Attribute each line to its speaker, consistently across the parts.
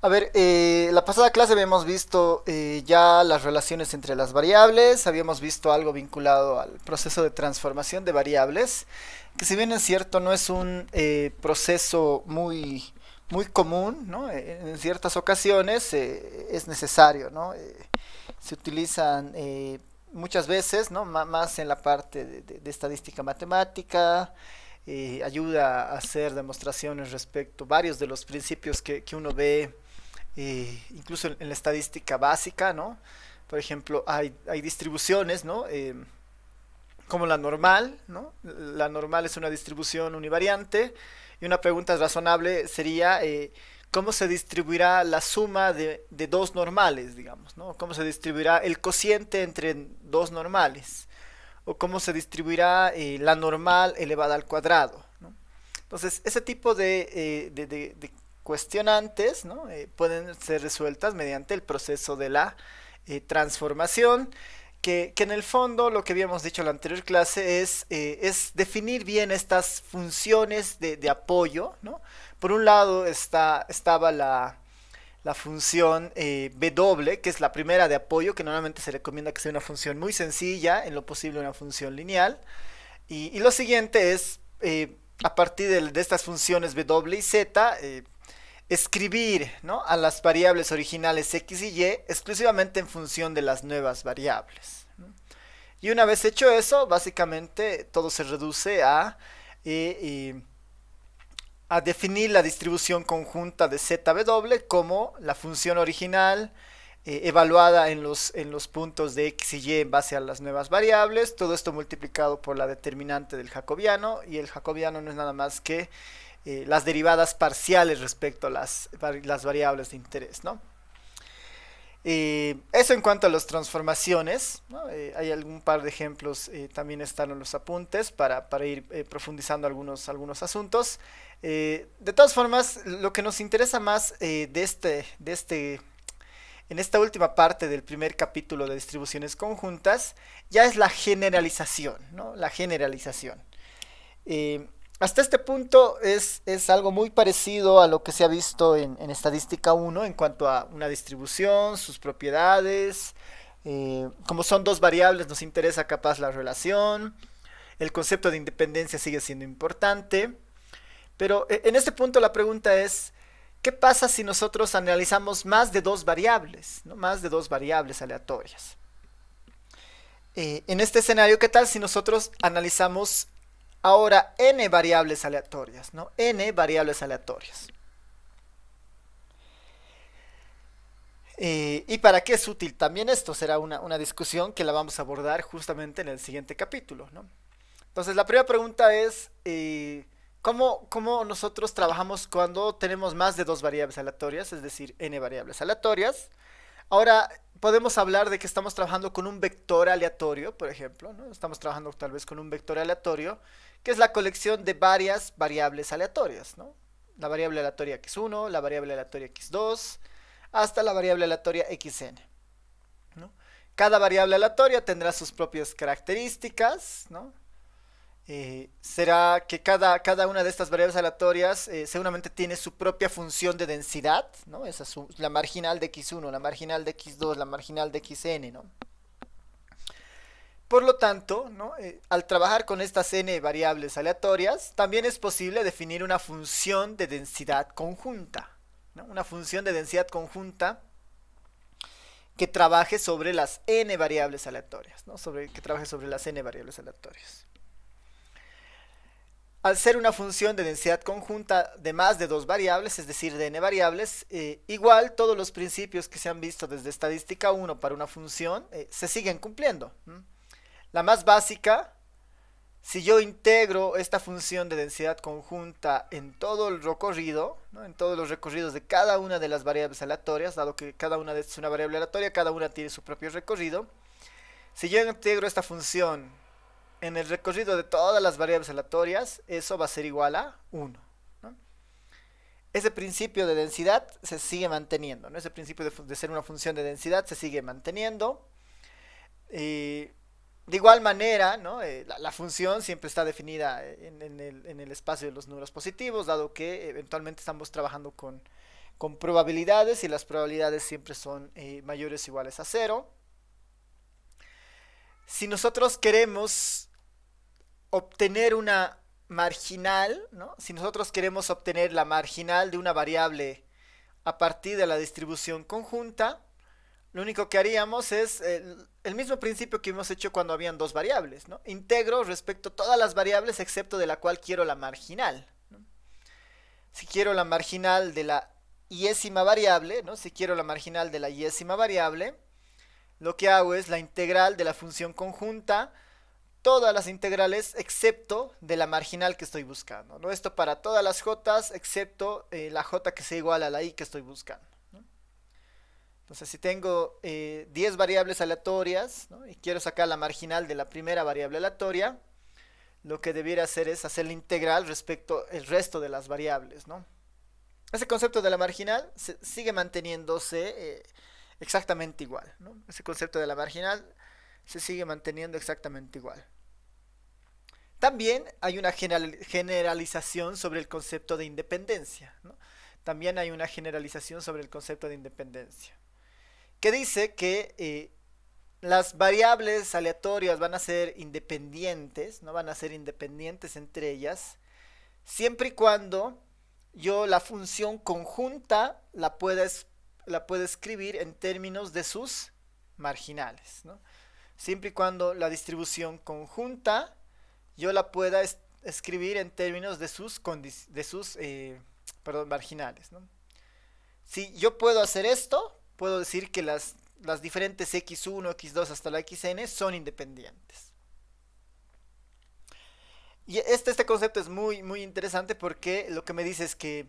Speaker 1: A ver, la pasada clase habíamos visto ya las relaciones entre las variables, habíamos visto algo vinculado al proceso de transformación de variables, que si bien es cierto no es un proceso muy común, ¿no? En ciertas ocasiones es necesario, ¿no? Se utilizan muchas veces, ¿no? Más en la parte de estadística matemática, ayuda a hacer demostraciones respecto a varios de los principios que uno ve incluso en la estadística básica, ¿no? Por ejemplo, hay distribuciones, ¿no? Como la normal, ¿no? La normal es una distribución univariante y una pregunta razonable sería cómo se distribuirá la suma de dos normales, digamos, ¿no? Cómo se distribuirá el cociente entre dos normales o cómo se distribuirá la normal elevada al cuadrado, ¿no? Entonces, ese tipo de cuestionantes, ¿no? Pueden ser resueltas mediante el proceso de la transformación, que en el fondo lo que habíamos dicho en la anterior clase es definir bien estas funciones de apoyo, ¿no? Por un lado estaba la función W, que es la primera de apoyo, que normalmente se recomienda que sea una función muy sencilla, en lo posible una función lineal. Y lo siguiente es, a partir de estas funciones W y Z, escribir, ¿no? A las variables originales X y Y exclusivamente en función de las nuevas variables, ¿no? Y una vez hecho eso, básicamente todo se reduce eh, a definir la distribución conjunta de ZW como la función original evaluada en los puntos de X y Y en base a las nuevas variables, todo esto multiplicado por la determinante del jacobiano, y el jacobiano no es nada más que las derivadas parciales respecto a las variables de interés, ¿no? Eso en cuanto a las transformaciones, ¿no? Hay algún par de ejemplos, también están en los apuntes para ir profundizando algunos asuntos. De todas formas, lo que nos interesa más en esta última parte del primer capítulo de distribuciones conjuntas, ya es la generalización, ¿no? La generalización. Eh, Hasta este punto es algo muy parecido a lo que se ha visto en estadística uno en cuanto a una distribución, sus propiedades. Como son dos variables, nos interesa capaz la relación. El concepto de independencia sigue siendo importante. Pero en este punto la pregunta es, ¿qué pasa si nosotros analizamos más de dos variables, ¿no? Más de dos variables aleatorias? En este escenario, ¿qué tal si nosotros analizamos ahora n variables aleatorias, ¿no? N variables aleatorias. ¿Y para qué es útil también esto? Será una discusión que la vamos a abordar justamente en el siguiente capítulo, ¿no? Entonces, la primera pregunta es, ¿cómo nosotros trabajamos cuando tenemos más de dos variables aleatorias, es decir, n variables aleatorias? Ahora, podemos hablar de que estamos trabajando con un vector aleatorio, por ejemplo, ¿no? Estamos trabajando tal vez con un vector aleatorio, que es la colección de varias variables aleatorias, ¿no? La variable aleatoria x1, la variable aleatoria x2, hasta la variable aleatoria xn, ¿no? Cada variable aleatoria tendrá sus propias características, ¿no? Será que cada una de estas variables aleatorias seguramente tiene su propia función de densidad, ¿no? Esa es la marginal de x1, la marginal de x2, la marginal de xn, ¿no? Por lo tanto, ¿no? Al trabajar con estas n variables aleatorias, también es posible definir una función de densidad conjunta, ¿no? Una función de densidad conjunta que trabaje sobre las n variables aleatorias, ¿no? Que trabaje sobre las n variables aleatorias. Al ser una función de densidad conjunta de más de dos variables, es decir, de n variables, igual todos los principios que se han visto desde estadística 1 para una función se siguen cumpliendo. La más básica, si yo integro esta función de densidad conjunta en todo el recorrido, ¿no? En todos los recorridos de cada una de las variables aleatorias, dado que cada una es una variable aleatoria, cada una tiene su propio recorrido, si yo integro esta función en el recorrido de todas las variables aleatorias, eso va a ser igual a 1, ¿no? Ese principio de densidad se sigue manteniendo, ¿no? Ese principio de ser una función de densidad se sigue manteniendo. De igual manera, ¿no? La función siempre está definida en el espacio de los números positivos, dado que eventualmente estamos trabajando con probabilidades y las probabilidades siempre son mayores o iguales a cero. Si nosotros queremos obtener una marginal, ¿no? Si nosotros queremos obtener la marginal de una variable a partir de la distribución conjunta, lo único que haríamos es el mismo principio que hemos hecho cuando habían dos variables, ¿no? Integro respecto a todas las variables excepto de la cual quiero la marginal, ¿no? Si quiero la marginal de la yésima variable, ¿no? Si quiero la marginal de la yésima variable, lo que hago es la integral de la función conjunta, todas las integrales excepto de la marginal que estoy buscando, ¿no? Esto para todas las j excepto la j que sea igual a la i que estoy buscando, ¿no? Entonces si tengo 10 variables aleatorias, ¿no? Y quiero sacar la marginal de la primera variable aleatoria, lo que debiera hacer es hacer la integral respecto al resto de las variables, ¿no? Ese concepto de la marginal sigue manteniéndose exactamente igual, ¿no? Ese concepto de la marginal se sigue manteniendo exactamente igual. También hay una generalización sobre el concepto de independencia, ¿no? También hay una generalización sobre el concepto de independencia, que dice que las variables aleatorias van a ser independientes, no van a ser independientes entre ellas, siempre y cuando yo la función conjunta la pueda escribir en términos de sus marginales, ¿no? Siempre y cuando la distribución conjunta yo la pueda escribir en términos de sus marginales, ¿no? Si yo puedo hacer esto, puedo decir que las diferentes x1, x2 hasta la xn son independientes. Y este concepto es muy, muy interesante porque lo que me dice es que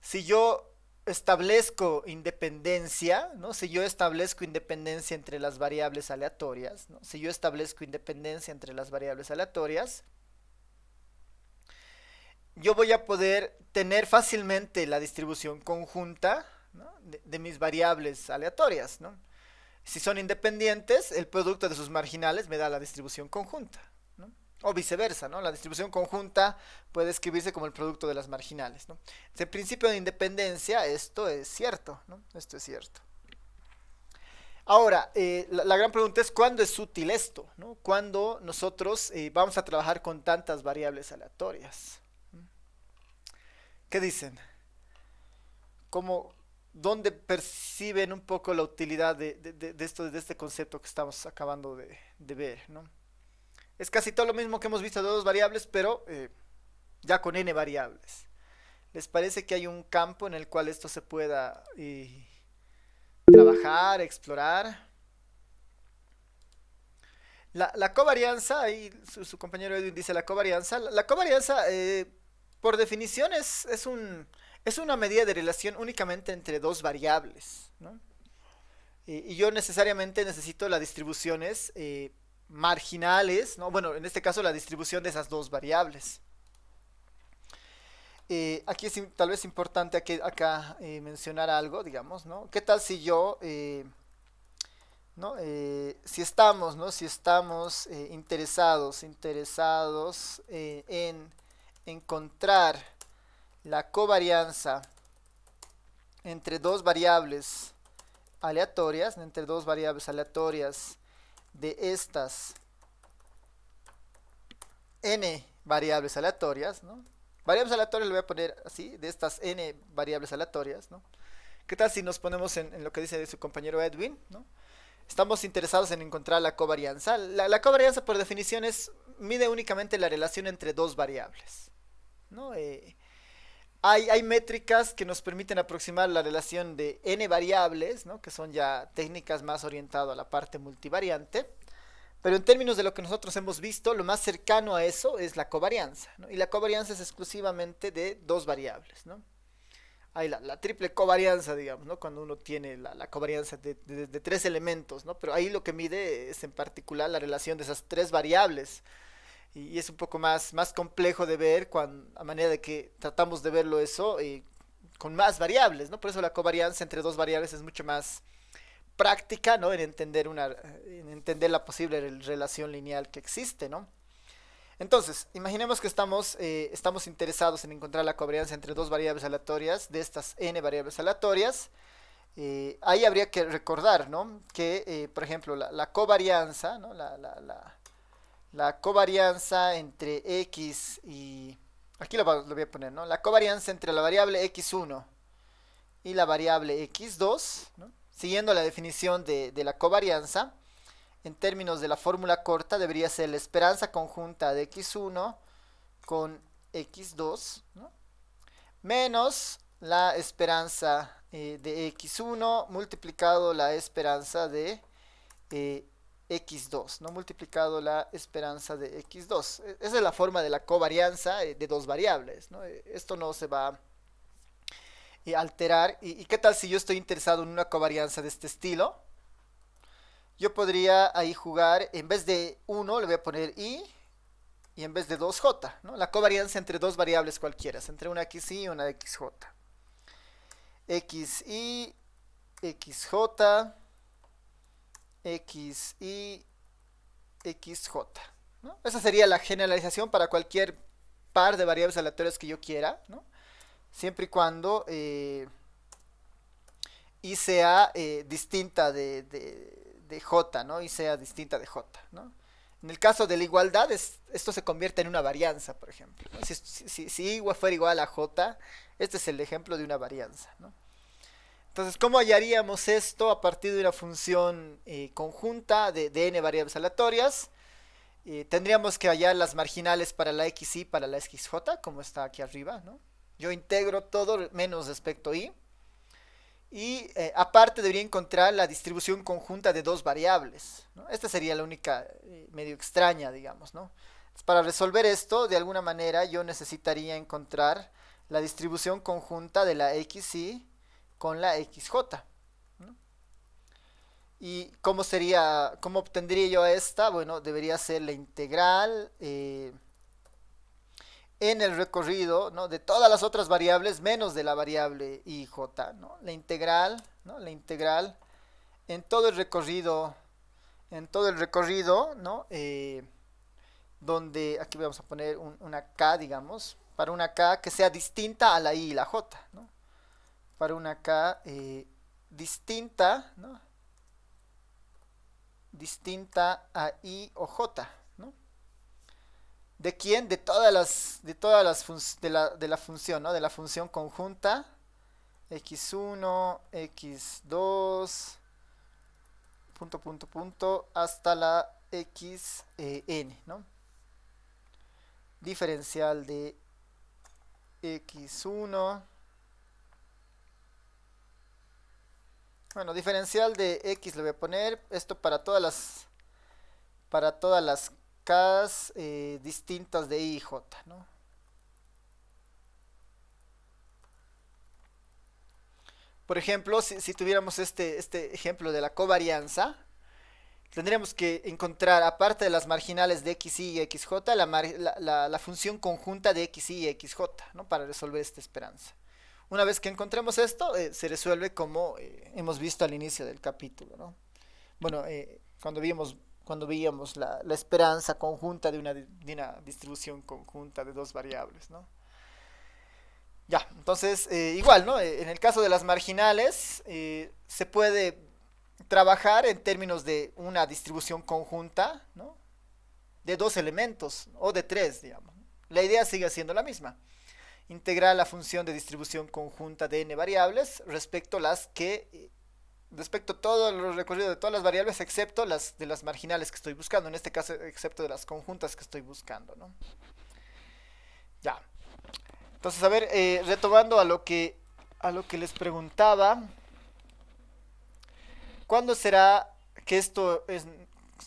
Speaker 1: si yo establezco independencia, ¿no? Si yo establezco independencia entre las variables aleatorias, ¿no? Si yo establezco independencia entre las variables aleatorias, yo voy a poder tener fácilmente la distribución conjunta, ¿no? de mis variables aleatorias, ¿no? Si son independientes, el producto de sus marginales me da la distribución conjunta, ¿no? O viceversa, ¿no? La distribución conjunta puede escribirse como el producto de las marginales, ¿no? Desde el principio de independencia, esto es cierto, ¿no? Esto es cierto. Ahora, la gran pregunta es ¿cuándo es útil esto, ¿no? ¿Cuándo nosotros vamos a trabajar con tantas variables aleatorias? ¿Qué dicen? ¿Dónde perciben un poco la utilidad de este concepto que estamos acabando de ver, ¿no? Es casi todo lo mismo que hemos visto de dos variables, pero ya con n variables. ¿Les parece que hay un campo en el cual esto se pueda trabajar, explorar? La covarianza, ahí su compañero Edwin dice la covarianza. La covarianza, por definición, es una medida de relación únicamente entre dos variables, ¿no? Y yo necesariamente necesito las distribuciones marginales, ¿no? Bueno, en este caso la distribución de esas dos variables. Aquí es tal vez importante acá mencionar algo, digamos, ¿no? ¿Qué tal si yo, ¿no? Si estamos, ¿no? Si estamos interesados en encontrar la covarianza entre dos variables aleatorias, entre dos variables aleatorias de estas n variables aleatorias, ¿no? Variables aleatorias le voy a poner así, de estas n variables aleatorias, ¿no? ¿Qué tal si nos ponemos en lo que dice su compañero Edwin, ¿no? Estamos interesados en encontrar la covarianza. La covarianza por definición mide únicamente la relación entre dos variables, ¿no? Hay métricas que nos permiten aproximar la relación de n variables, ¿no? Que son ya técnicas más orientadas a la parte multivariante. Pero en términos de lo que nosotros hemos visto, lo más cercano a eso es la covarianza, ¿no? Y la covarianza es exclusivamente de dos variables, ¿no? Hay la triple covarianza, digamos, ¿no? Cuando uno tiene la covarianza de tres elementos, ¿no? Pero ahí lo que mide es en particular la relación de esas tres variables. Y es un poco más complejo de ver a manera de que tratamos de verlo eso con más variables, ¿no? Por eso la covarianza entre dos variables es mucho más práctica, ¿no? En entender la posible relación lineal que existe, ¿no? Entonces, imaginemos que estamos interesados en encontrar la covarianza entre dos variables aleatorias de estas n variables aleatorias. Ahí habría que recordar, ¿no? Que, por ejemplo, la covarianza, ¿no? La covarianza entre x y... Aquí lo voy a poner, ¿no? La covarianza entre la variable x1 y la variable x2, ¿no? Siguiendo la definición de la covarianza, en términos de la fórmula corta, debería ser la esperanza conjunta de x1 con x2, ¿no? Menos la esperanza de x1 multiplicado la esperanza de x2, ¿no? Multiplicado la esperanza de x2. Esa es la forma de la covarianza de dos variables, ¿no? Esto no se va a alterar. ¿Y qué tal si yo estoy interesado en una covarianza de este estilo? Yo podría ahí jugar, en vez de 1 le voy a poner i, y en vez de 2j, ¿no? La covarianza entre dos variables cualquiera, entre una xi y una xj. xi, xj, xi, xj, ¿no? Esa sería la generalización para cualquier par de variables aleatorias que yo quiera, ¿no? Siempre y cuando y sea distinta de j, ¿no? Y sea distinta de j, ¿no? En el caso de la igualdad, esto se convierte en una varianza, por ejemplo, ¿no? Si y fuera igual a j, este es el ejemplo de una varianza, ¿no? Entonces, ¿cómo hallaríamos esto a partir de una función conjunta de n variables aleatorias? Tendríamos que hallar las marginales para la xi y para la xj, como está aquí arriba, ¿no? Yo integro todo menos respecto a i. Y aparte debería encontrar la distribución conjunta de dos variables, ¿no? Esta sería la única medio extraña, digamos, ¿no? Entonces, para resolver esto, de alguna manera yo necesitaría encontrar la distribución conjunta de la xi con la xj, ¿no? ¿Y cómo obtendría yo esta? Bueno, debería ser la integral en el recorrido, ¿no? De todas las otras variables menos de la variable ij, ¿no? La integral, ¿no? La integral en todo el recorrido, ¿no? Donde aquí vamos a poner una k, digamos, para una k que sea distinta a la i y la j, ¿no? Para una k distinta, ¿no? Distinta a i o j, ¿no? ¿De quién? De la función, ¿no? De la función conjunta x1, x2, punto, punto, punto, hasta la xn, ¿no? Diferencial de x1. Bueno, diferencial de x le voy a poner esto para todas las k's distintas de i y j, ¿no? Por ejemplo, si tuviéramos este ejemplo de la covarianza, tendríamos que encontrar, aparte de las marginales de xy y xj, la función conjunta de xy y xj, ¿no? Para resolver esta esperanza. Una vez que encontremos esto, se resuelve como hemos visto al inicio del capítulo, ¿no? Bueno, cuando veíamos la esperanza conjunta de una distribución conjunta de dos variables, ¿no? Ya, entonces, igual, ¿no? En el caso de las marginales, se puede trabajar en términos de una distribución conjunta, ¿no? De dos elementos, o de tres, digamos. La idea sigue siendo la misma. Integrar la función de distribución conjunta de n variables respecto a todo el recorrido de todas las variables, excepto las de las marginales que estoy buscando, en este caso, excepto de las conjuntas que estoy buscando, ¿no? Ya. Entonces, a ver, retomando a lo que les preguntaba, ¿cuándo será que esto es,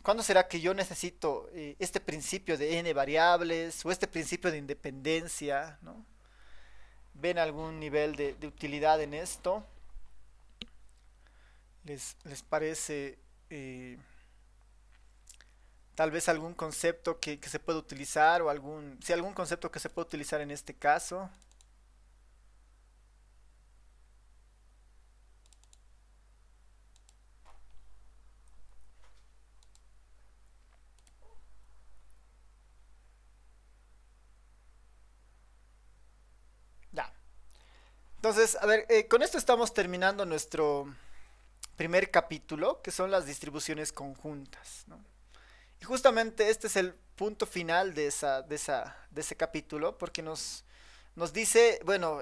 Speaker 1: ¿cuándo será que yo necesito este principio de n variables o este principio de independencia, ¿no? ¿Ven algún nivel de utilidad en esto? ¿Les parece tal vez algún concepto que se puede utilizar o algún concepto que se puede utilizar en este caso? Entonces, a ver, con esto estamos terminando nuestro primer capítulo, que son las distribuciones conjuntas, ¿no? Y justamente este es el punto final de ese capítulo, porque nos dice, bueno,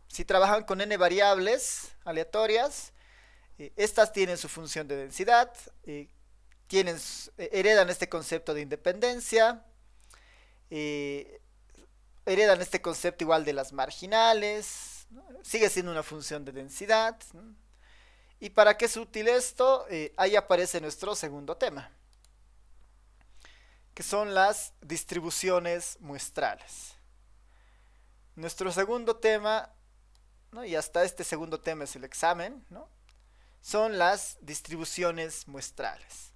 Speaker 1: si trabajan con n variables aleatorias, estas tienen su función de densidad, tienen, heredan este concepto de independencia, eh, heredan este concepto igual de las marginales, ¿no? Sigue siendo una función de densidad, ¿no? ¿Y para qué es útil esto? Ahí aparece nuestro segundo tema, que son las distribuciones muestrales. Nuestro segundo tema, ¿no? Y hasta este segundo tema es el examen, ¿no? Son las distribuciones muestrales.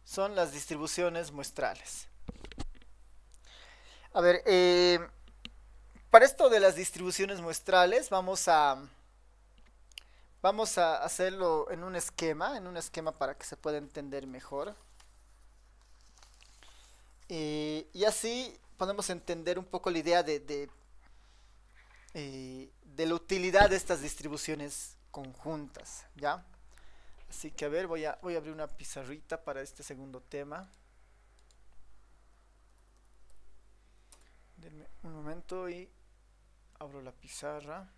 Speaker 1: Son las distribuciones muestrales. A ver, para esto de las distribuciones muestrales vamos a hacerlo en un esquema para que se pueda entender mejor. Y así podemos entender un poco la idea de la utilidad de estas distribuciones conjuntas, ¿ya? Así que a ver, voy a abrir una pizarrita para este segundo tema. Denme un momento y abro la pizarra.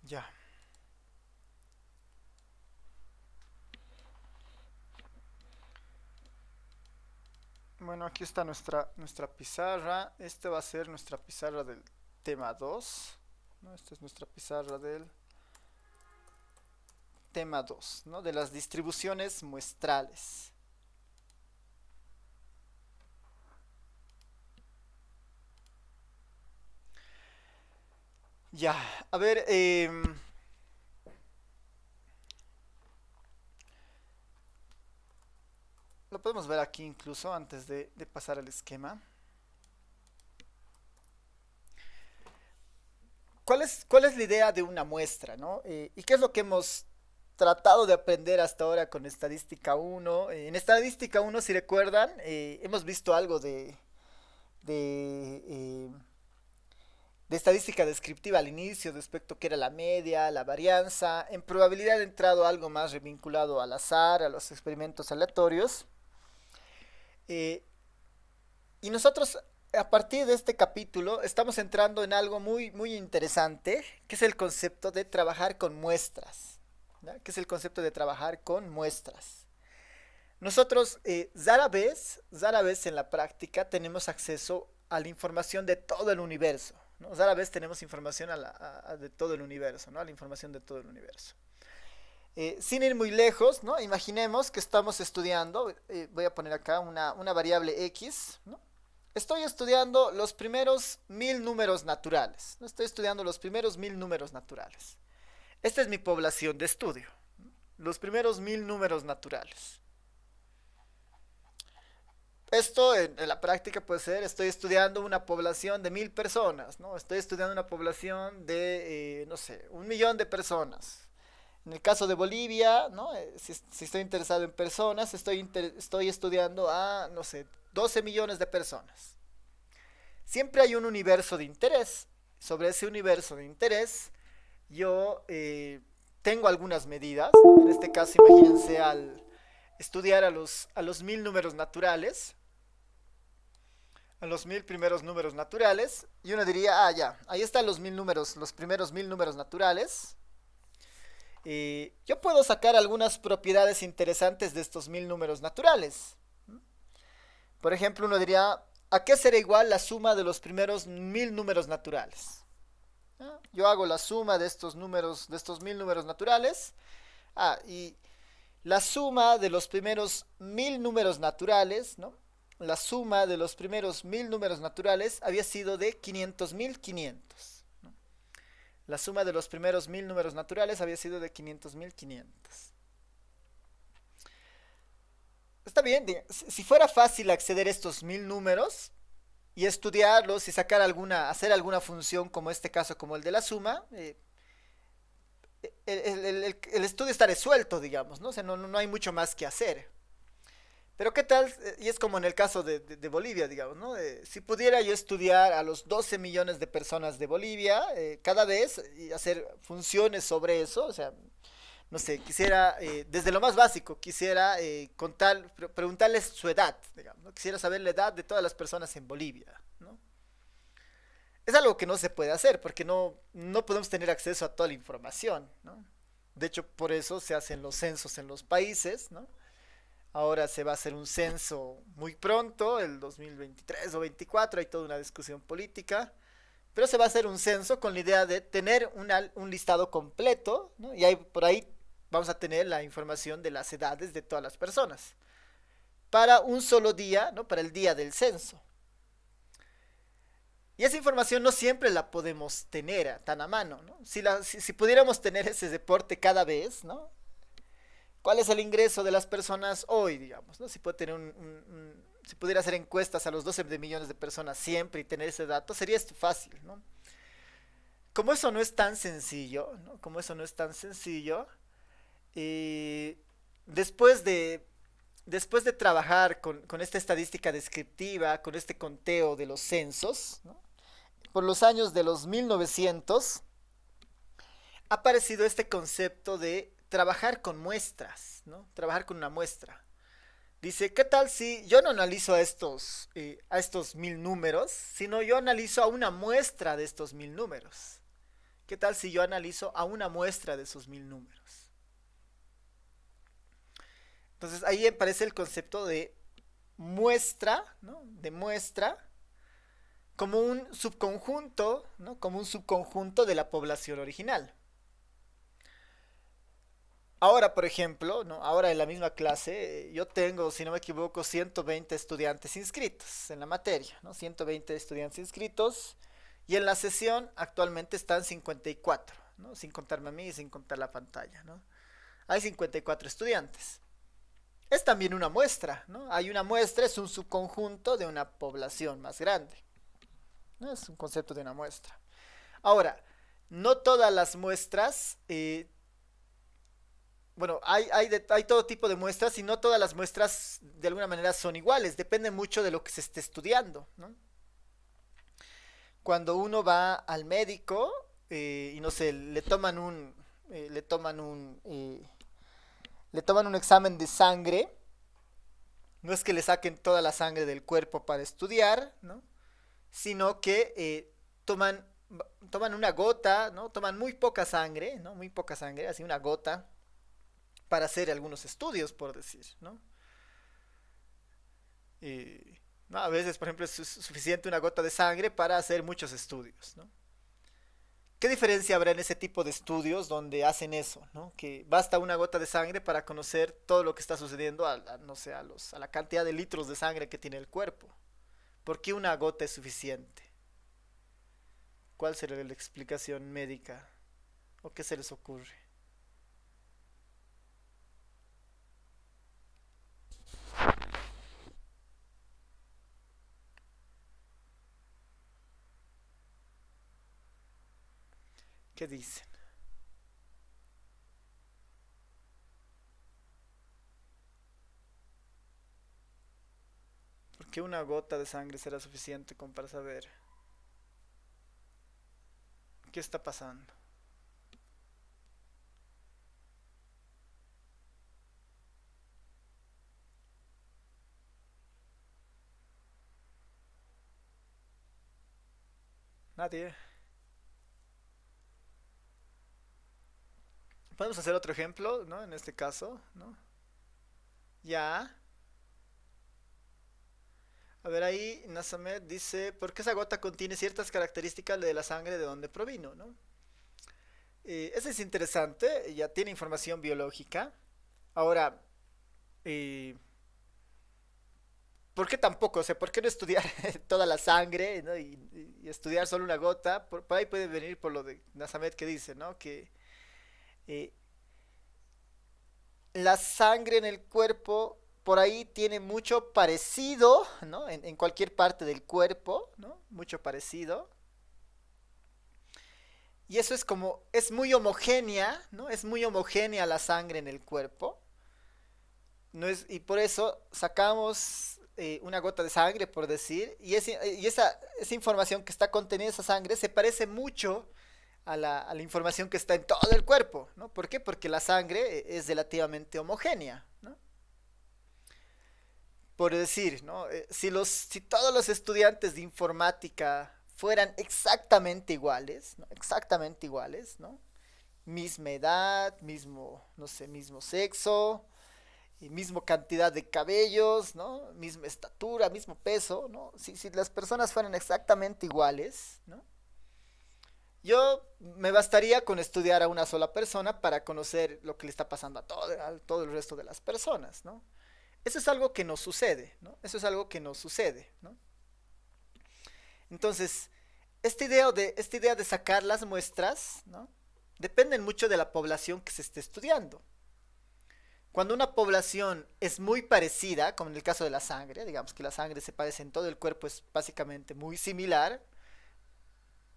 Speaker 1: Ya. Bueno, aquí está nuestra pizarra. Esta va a ser nuestra pizarra del tema 2, ¿no? Esta es nuestra pizarra del tema 2, ¿no? De las distribuciones muestrales. Ya, a ver, lo podemos ver aquí incluso antes de pasar al esquema. Cuál es la idea de una muestra, ¿no? ¿Y qué es lo que hemos tratado de aprender hasta ahora con estadística 1? En estadística 1, si recuerdan, hemos visto algo de, eh, de estadística descriptiva al inicio, respecto a qué era la media, la varianza. En probabilidad ha entrado algo más vinculado al azar, a los experimentos aleatorios. Eh, y nosotros, a partir de este capítulo, estamos entrando en algo muy interesante, que es el concepto de trabajar con muestras, ¿ya? Que es el concepto de trabajar con muestras. Nosotros, rara vez en la práctica tenemos acceso a la información de todo el universo, ¿no? Rara vez tenemos información de todo el universo, ¿no? A la información de todo el universo. Sin ir muy lejos, ¿no? Imaginemos que estamos estudiando, voy a poner acá una variable x, ¿no? Estoy estudiando los primeros 1000 números naturales, ¿no? Estoy estudiando los primeros 1000 números naturales. Esta es mi población de estudio, ¿no? Los primeros 1000 números naturales. Esto en la práctica puede ser, estoy estudiando una población de 1000 personas, ¿no? Estoy estudiando una población de, no sé, 1 millón de personas. En el caso de Bolivia, ¿no? Si estoy interesado en personas, estoy estudiando a, no sé, 12 millones de personas. Siempre hay un universo de interés. Sobre ese universo de interés, yo tengo algunas medidas, ¿no? En este caso, imagínense al estudiar a los 1000 números naturales, a los 1000 primeros números naturales, y uno diría, ah, ya, ahí están los 1000 números, los primeros 1000 números naturales. Yo puedo sacar algunas propiedades interesantes de estos 1000 números naturales. Por ejemplo, uno diría, ¿a qué será igual la suma de los primeros 1000 números naturales? ¿Ah? Yo hago la suma de estos números, de estos 1000 números naturales. Y la suma de los primeros 1000 números naturales, ¿no? La suma de los primeros 1000 números naturales había sido de 500.500. La suma de los primeros 1000 números naturales había sido de 500.500. Está bien, si fuera fácil acceder a estos 1000 números, y estudiarlos y sacar hacer alguna función como este caso, como el de la suma, el estudio está resuelto, digamos, ¿no? O sea, no hay mucho más que hacer. Pero qué tal, y es como en el caso de Bolivia, digamos, ¿no? Si pudiera yo estudiar a los 12 millones de personas de Bolivia cada vez y hacer funciones sobre eso, o sea, no sé, quisiera, desde lo más básico, quisiera preguntarles su edad, digamos, ¿no? Quisiera saber la edad de todas las personas en Bolivia, ¿no? Es algo que no se puede hacer porque no podemos tener acceso a toda la información, ¿no? De hecho, por eso se hacen los censos en los países, ¿no? Ahora se va a hacer un censo muy pronto, el 2023 o 24, hay toda una discusión política, pero se va a hacer un censo con la idea de tener un listado completo, ¿no? Y ahí, por ahí vamos a tener la información de las edades de todas las personas, para un solo día, ¿no? Para el día del censo. Y esa información no siempre la podemos tener tan a mano, ¿no? Si pudiéramos tener ese deporte cada vez, ¿no? ¿Cuál es el ingreso de las personas hoy, digamos? ¿No? Si puede tener si pudiera hacer encuestas a los 12 de millones de personas siempre y tener ese dato, sería esto fácil, ¿no? Como eso no es tan sencillo, ¿no? Como eso no es tan sencillo, eh, después de, después de trabajar con esta estadística descriptiva, con este conteo de los censos, ¿no? Por los años de los 1900, ha aparecido este concepto de trabajar con muestras, ¿no? Trabajar con una muestra. Dice, ¿qué tal si yo no analizo a estos 1000 números, sino yo analizo a una muestra de estos 1000 números? ¿Qué tal si yo analizo a una muestra de esos 1000 números? Entonces ahí aparece el concepto de muestra, ¿no? De muestra como un subconjunto, ¿no? Como un subconjunto de la población original. Ahora, por ejemplo, ¿no? Ahora en la misma clase, yo tengo, si no me equivoco, 120 estudiantes inscritos en la materia, ¿no? 120 estudiantes inscritos y en la sesión actualmente están 54, ¿no? Sin contarme a mí y sin contar la pantalla, ¿no? Hay 54 estudiantes. Es también una muestra, ¿no? Hay una muestra, es un subconjunto de una población más grande, ¿no? Es un concepto de una muestra. Ahora, no todas las muestras bueno, hay todo tipo de muestras y no todas las muestras de alguna manera son iguales, depende mucho de lo que se esté estudiando, ¿no? Cuando uno va al médico y no sé, le toman le toman un examen de sangre, no es que le saquen toda la sangre del cuerpo para estudiar, ¿no? Sino que toman una gota, ¿no? Toman muy poca sangre, ¿no? Muy poca sangre, así una gota, para hacer algunos estudios, por decir, ¿no? ¿No? A veces, por ejemplo, es suficiente una gota de sangre para hacer muchos estudios, ¿no? ¿Qué diferencia habrá en ese tipo de estudios donde hacen eso, ¿no? Que basta una gota de sangre para conocer todo lo que está sucediendo no sé, a la cantidad de litros de sangre que tiene el cuerpo. ¿Por qué una gota es suficiente? ¿Cuál será la explicación médica? ¿O qué se les ocurre? ¿Qué dicen? ¿Por qué una gota de sangre será suficiente como para saber qué está pasando? Nadie. Podemos hacer otro ejemplo, ¿no? En este caso, ¿no? Ya. A ver, ahí Nasamet dice, ¿por qué esa gota contiene ciertas características de la sangre de donde provino, ¿no? Eso es interesante, ya tiene información biológica. Ahora, eh, ¿por qué tampoco? O sea, ¿por qué no estudiar toda la sangre, ¿no? Y estudiar solo una gota? Por ahí puede venir por lo de Nasamet que dice, ¿no? Que eh, la sangre en el cuerpo por ahí tiene mucho parecido, ¿no? En cualquier parte del cuerpo, ¿no? Mucho parecido. Y eso es como, es muy homogénea, ¿no? Es muy homogénea la sangre en el cuerpo. No es, y por eso sacamos una gota de sangre, por decir, y esa información que está contenida en esa sangre se parece mucho a la información que está en todo el cuerpo, ¿no? ¿Por qué? Porque la sangre es relativamente homogénea, ¿no? Por decir, ¿no? Si todos los estudiantes de informática fueran exactamente iguales, ¿no? Exactamente iguales, ¿no? Misma edad, mismo, no sé, mismo sexo, y mismo cantidad de cabellos, ¿no? Misma estatura, mismo peso, ¿no? Si las personas fueran exactamente iguales, ¿no? Yo me bastaría con estudiar a una sola persona para conocer lo que le está pasando a todo el resto de las personas, ¿no? Eso es algo que nos sucede, ¿no? Eso es algo que nos sucede, ¿no? Entonces, esta idea de sacar las muestras, ¿no? Depende mucho de la población que se esté estudiando. Cuando una población es muy parecida, como en el caso de la sangre, digamos que la sangre se parece en todo el cuerpo, es básicamente muy similar,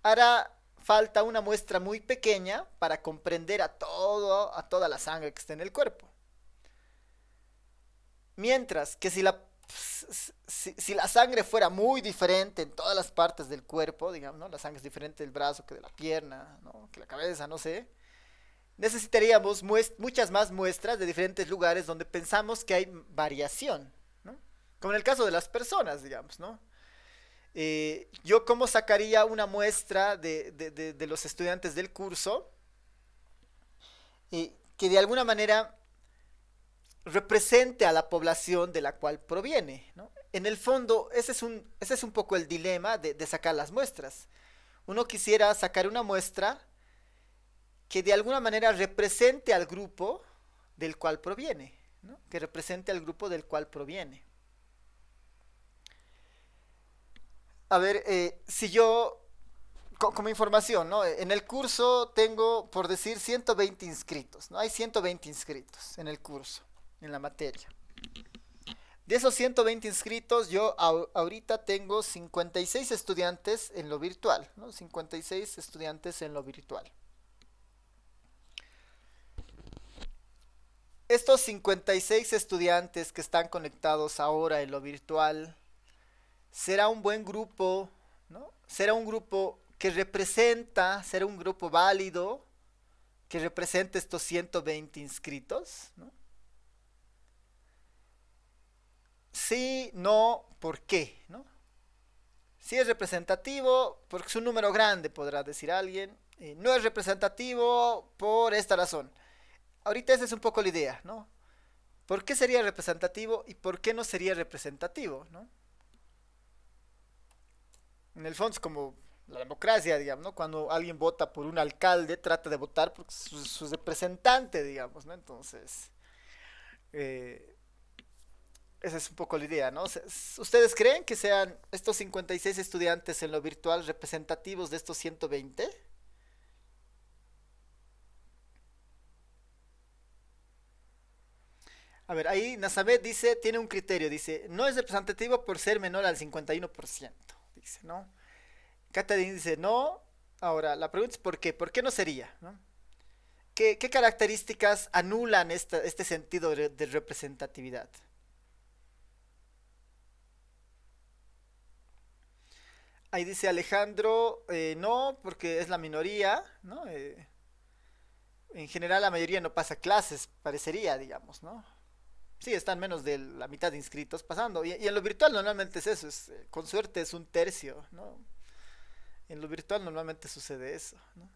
Speaker 1: hará falta una muestra muy pequeña para comprender a toda la sangre que está en el cuerpo. Mientras que si la sangre fuera muy diferente en todas las partes del cuerpo, digamos, ¿no? La sangre es diferente del brazo que de la pierna, ¿no? Que la cabeza, no sé. Necesitaríamos muchas más muestras de diferentes lugares donde pensamos que hay variación, ¿no? Como en el caso de las personas, digamos, ¿no? Yo cómo sacaría una muestra de los estudiantes del curso que de alguna manera represente a la población de la cual proviene, ¿no? En el fondo, ese es un poco el dilema de sacar las muestras. Uno quisiera sacar una muestra que de alguna manera represente al grupo del cual proviene, ¿no? Que represente al grupo del cual proviene. A ver, si yo, como información, ¿no? En el curso tengo, por decir, 120 inscritos, ¿no? Hay 120 inscritos en el curso, en la materia. De esos 120 inscritos, yo ahorita tengo 56 estudiantes en lo virtual, ¿no? 56 estudiantes en lo virtual. Estos 56 estudiantes que están conectados ahora en lo virtual, será un buen grupo, ¿no? Será un grupo que representa, será un grupo válido, que represente estos 120 inscritos, ¿no? Sí, no, ¿por qué? ¿No? Si es representativo, porque es un número grande, podrá decir alguien. No es representativo por esta razón. Ahorita esa es un poco la idea, ¿no? ¿Por qué sería representativo y por qué no sería representativo, ¿no? En el fondo es como la democracia, digamos, ¿no? Cuando alguien vota por un alcalde, trata de votar por su representante, digamos, ¿no? Entonces, eh, esa es un poco la idea, ¿no? O sea, ¿ustedes creen que sean estos 56 estudiantes en lo virtual representativos de estos 120? A ver, ahí Nazabet dice, tiene un criterio, dice, no es representativo por ser menor al 51%, dice, ¿no? Katadin dice, no. Ahora, la pregunta es ¿por qué? ¿Por qué no sería? ¿No? ¿Qué características anulan este sentido de representatividad? Ahí dice Alejandro, no, porque es la minoría, ¿no? En general la mayoría no pasa clases, parecería, digamos, ¿no? Sí, están menos de la mitad de inscritos pasando. Y en lo virtual normalmente es eso, con suerte es un tercio, ¿no? En lo virtual normalmente sucede eso, ¿no?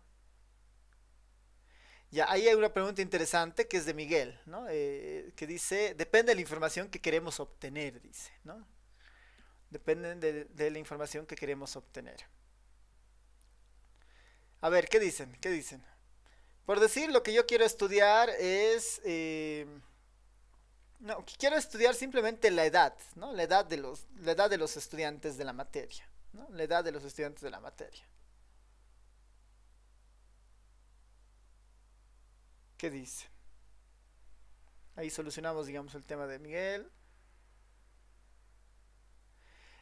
Speaker 1: Ya, ahí hay una pregunta interesante que es de Miguel, ¿no? Que dice, depende de la información que queremos obtener, dice, ¿no? Depende de la información que queremos obtener. A ver, ¿qué dicen? ¿Qué dicen? Por decir, lo que yo quiero estudiar es... no, quiero estudiar simplemente la edad, ¿no? La edad de los estudiantes de la materia, ¿no? La edad de los estudiantes de la materia. ¿Qué dice? Ahí solucionamos, digamos, el tema de Miguel.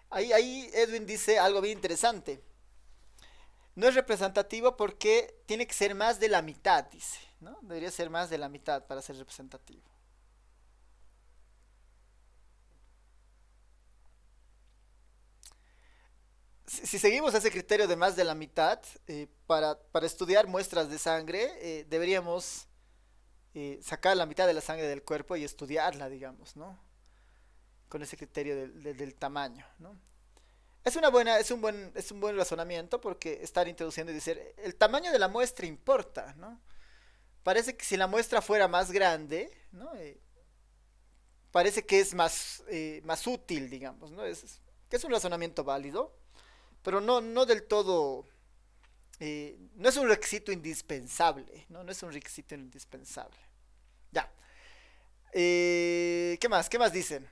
Speaker 1: Ahí Edwin dice algo bien interesante. No es representativo porque tiene que ser más de la mitad, dice, ¿no? Debería ser más de la mitad para ser representativo. Si seguimos ese criterio de más de la mitad, para estudiar muestras de sangre, deberíamos sacar la mitad de la sangre del cuerpo y estudiarla, digamos, ¿no? Con ese criterio del tamaño, ¿no? Es un buen razonamiento porque estar introduciendo y decir, el tamaño de la muestra importa, ¿no? Parece que si la muestra fuera más grande, ¿no? Parece que es más útil, digamos, ¿no? Que es un razonamiento válido, pero no del todo, no es un requisito indispensable, ¿no? No es un requisito indispensable. Ya. ¿Qué más? ¿Qué más dicen?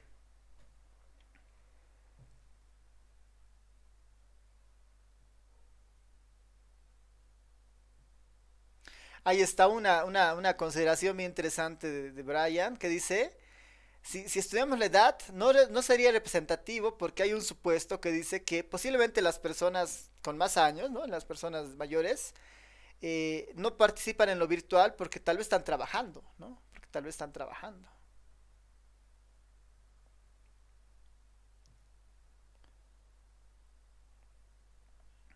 Speaker 1: Ahí está una consideración muy interesante de Brian que dice, si estudiamos la edad, no sería representativo porque hay un supuesto que dice que posiblemente las personas con más años, ¿no? Las personas mayores, no participan en lo virtual porque tal vez están trabajando, ¿no? Porque tal vez están trabajando.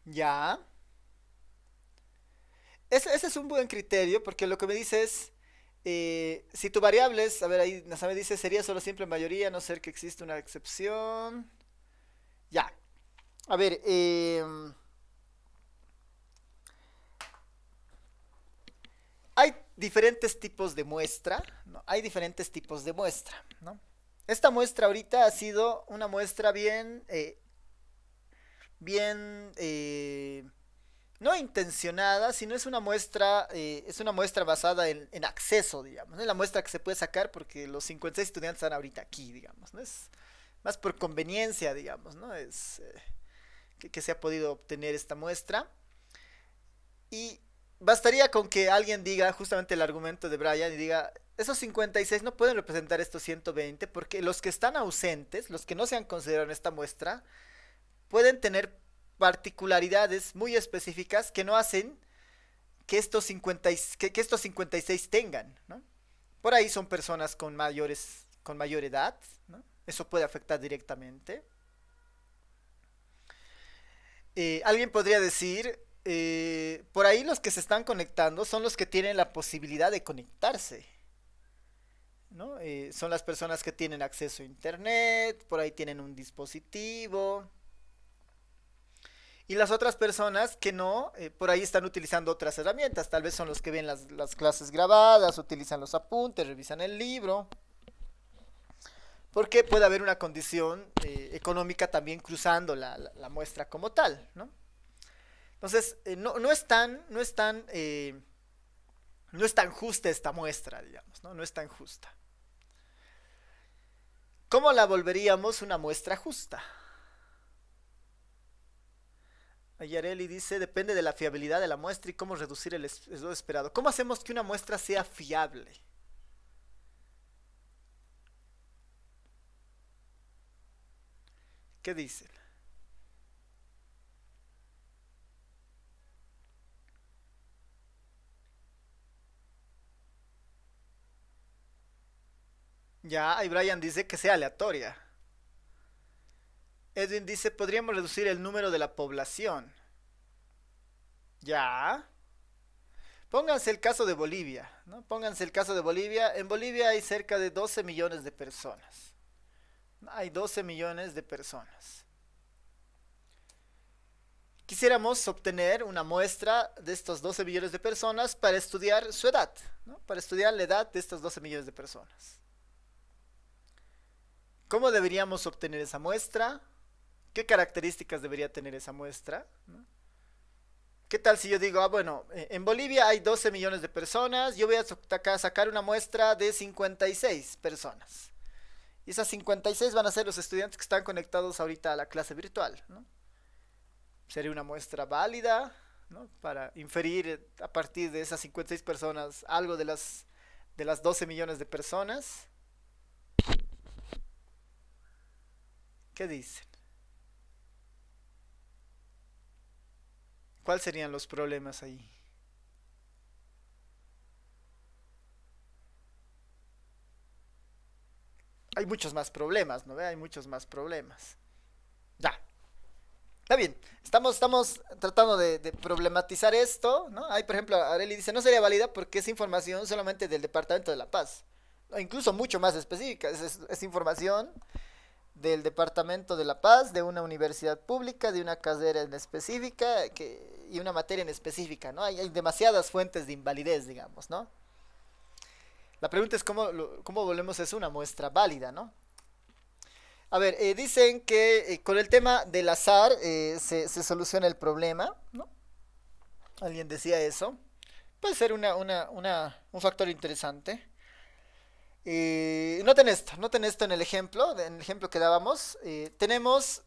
Speaker 1: Ya. Ese es un buen criterio porque lo que me dice es, si tu variable es, a ver, ahí Nasame dice, sería solo simple mayoría, a no ser que existe una excepción. Ya. A ver, hay diferentes tipos de muestra, ¿no? Hay diferentes tipos de muestra, ¿no? Esta muestra ahorita ha sido una muestra bien, no intencionada, sino es una muestra basada en acceso, digamos. No es la muestra que se puede sacar porque los 56 estudiantes están ahorita aquí, digamos. No es más por conveniencia, digamos, ¿no? Es que se ha podido obtener esta muestra. Y bastaría con que alguien diga justamente el argumento de Brian y diga, esos 56 no pueden representar estos 120 porque los que están ausentes, los que no se han considerado en esta muestra, pueden tener particularidades muy específicas que no hacen que estos 56 tengan, ¿no? Por ahí son personas con mayor edad, ¿no? Eso puede afectar directamente. Alguien podría decir, por ahí los que se están conectando son los que tienen la posibilidad de conectarse, ¿no? Son las personas que tienen acceso a internet, por ahí tienen un dispositivo. Y las otras personas que no, por ahí están utilizando otras herramientas. Tal vez son los que ven las clases grabadas, utilizan los apuntes, revisan el libro. Porque puede haber una condición económica también cruzando la muestra como tal, ¿no? Entonces, no es tan justa esta muestra, digamos, ¿no? No es tan justa. ¿Cómo la volveríamos una muestra justa? Ayarelli dice, depende de la fiabilidad de la muestra y cómo reducir el esfuerzo esperado. ¿Cómo hacemos que una muestra sea fiable? ¿Qué dicen? Ya, y Brian dice que sea aleatoria. Edwin dice, podríamos reducir el número de la población. Ya. Pónganse el caso de Bolivia, ¿no? Pónganse el caso de Bolivia. En Bolivia hay cerca de 12 millones de personas. Hay 12 millones de personas. Quisiéramos obtener una muestra de estos 12 millones de personas para estudiar su edad, ¿no? Para estudiar la edad de estos 12 millones de personas. ¿Cómo deberíamos obtener esa muestra? ¿Qué características debería tener esa muestra? ¿No? ¿Qué tal si yo digo, bueno, en Bolivia hay 12 millones de personas, yo voy a sacar una muestra de 56 personas? Y esas 56 van a ser los estudiantes que están conectados ahorita a la clase virtual, ¿no? Sería una muestra válida, ¿no? Para inferir a partir de esas 56 personas algo de las 12 millones de personas. ¿Qué dicen? ¿Cuáles serían los problemas ahí? Hay muchos más problemas, ¿no ve? Hay muchos más problemas. Ya, está bien. Estamos tratando de problematizar esto, ¿no? Ahí, por ejemplo, Areli dice, no sería válida porque es información solamente del Departamento de La Paz. O incluso mucho más específica. Es información del Departamento de La Paz, de una universidad pública, de una carrera en específica y una materia en específica, ¿no? Hay demasiadas fuentes de invalidez, digamos, ¿no? La pregunta es cómo volvemos eso una muestra válida, ¿no? A ver, dicen que con el tema del azar se soluciona el problema, ¿no? Alguien decía eso. Puede ser un factor interesante. Noten esto en el ejemplo que dábamos. Tenemos,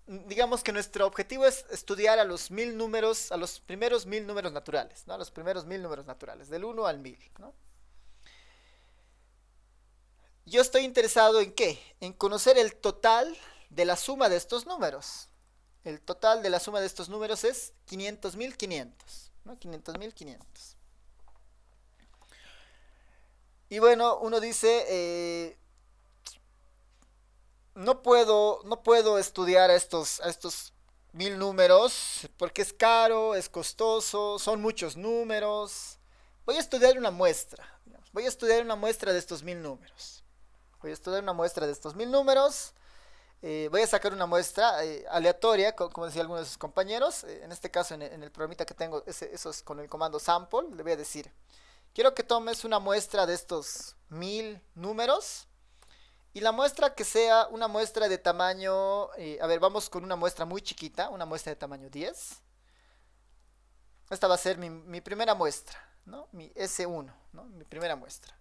Speaker 1: digamos que nuestro objetivo es estudiar a los 1000 números, a los primeros 1000 números naturales, ¿no? A los primeros 1000 números naturales, del 1 al 1000, ¿no? Yo estoy interesado en qué? En conocer el total de la suma de estos números. El total de la suma de estos números es 500.500, ¿no? 500.500. Y bueno, uno dice, no puedo estudiar a estos 1000 números porque es caro, es costoso, son muchos números. Voy a estudiar una muestra. Voy a estudiar una muestra de estos 1000 números. Voy a estudiar una muestra de estos 1000 números. Voy a sacar una muestra aleatoria, como decía algunos de sus compañeros. En este caso, en el programita que tengo, eso es con el comando sample. Le voy a decir, quiero que tomes una muestra de estos 1000 números. Y la muestra que sea una muestra de tamaño, a ver, vamos con una muestra muy chiquita, una muestra de tamaño 10. Esta va a ser mi primera muestra, ¿no? Mi S1, ¿no? Mi primera muestra.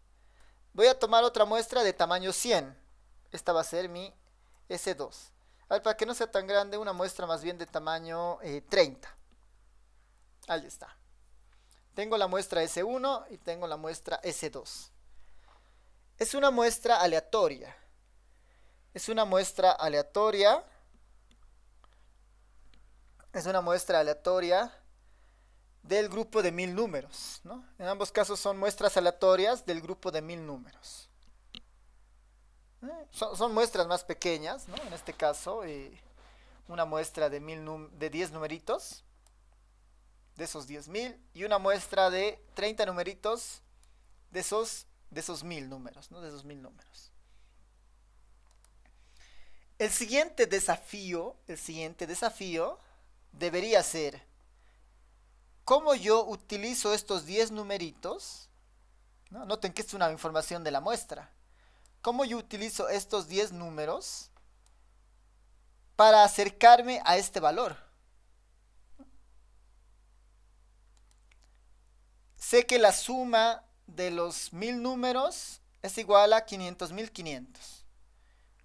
Speaker 1: Voy a tomar otra muestra de tamaño 100. Esta va a ser mi S2. A ver, para que no sea tan grande, una muestra más bien de tamaño 30. Ahí está. Tengo la muestra S1 y tengo la muestra S2. Es una muestra aleatoria. Es una muestra aleatoria. Es una muestra aleatoria del grupo de 1000 números, ¿no? En ambos casos son muestras aleatorias del grupo de 1000 números. Son muestras más pequeñas, ¿no? En este caso, una muestra de 10 numeritos, de esos 10.000, y una muestra de 30 numeritos de esos 1000 números, ¿no? De esos 1000 números. El siguiente desafío debería ser cómo yo utilizo estos 10 numeritos, ¿no? Noten que esto es una información de la muestra. ¿Cómo yo utilizo estos 10 números para acercarme a este valor? Sé que la suma de los 1000 números es igual a 500.500.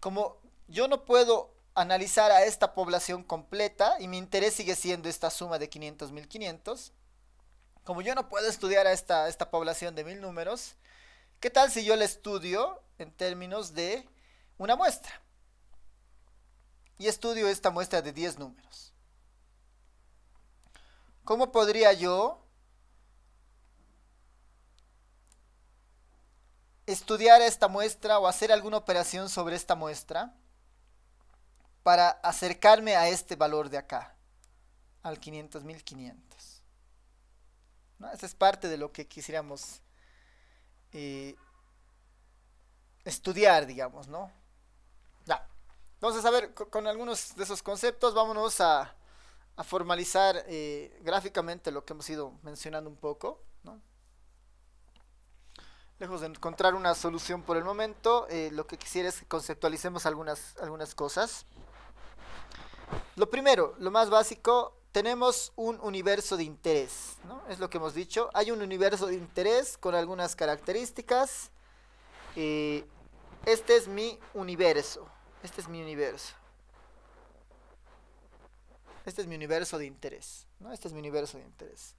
Speaker 1: Como yo no puedo analizar a esta población completa y mi interés sigue siendo esta suma de 500.500, como yo no puedo estudiar a esta población de 1000 números, ¿qué tal si yo la estudio en términos de una muestra? Y estudio esta muestra de 10 números. ¿Cómo podría yo estudiar esta muestra o hacer alguna operación sobre esta muestra para acercarme a este valor de acá, al 500.500? ¿No? Esa es parte de lo que quisiéramos eh, estudiar, digamos, ¿no? Ya. Entonces, a ver, con algunos de esos conceptos, vámonos a formalizar gráficamente lo que hemos ido mencionando un poco, ¿no? Lejos de encontrar una solución por el momento, lo que quisiera es que conceptualicemos algunas cosas. Lo primero, lo más básico, tenemos un universo de interés, ¿no? Es lo que hemos dicho. Hay un universo de interés con algunas características. Eh, este es mi universo. Este es mi universo. Este es mi universo de interés, ¿no? Este es mi universo de interés.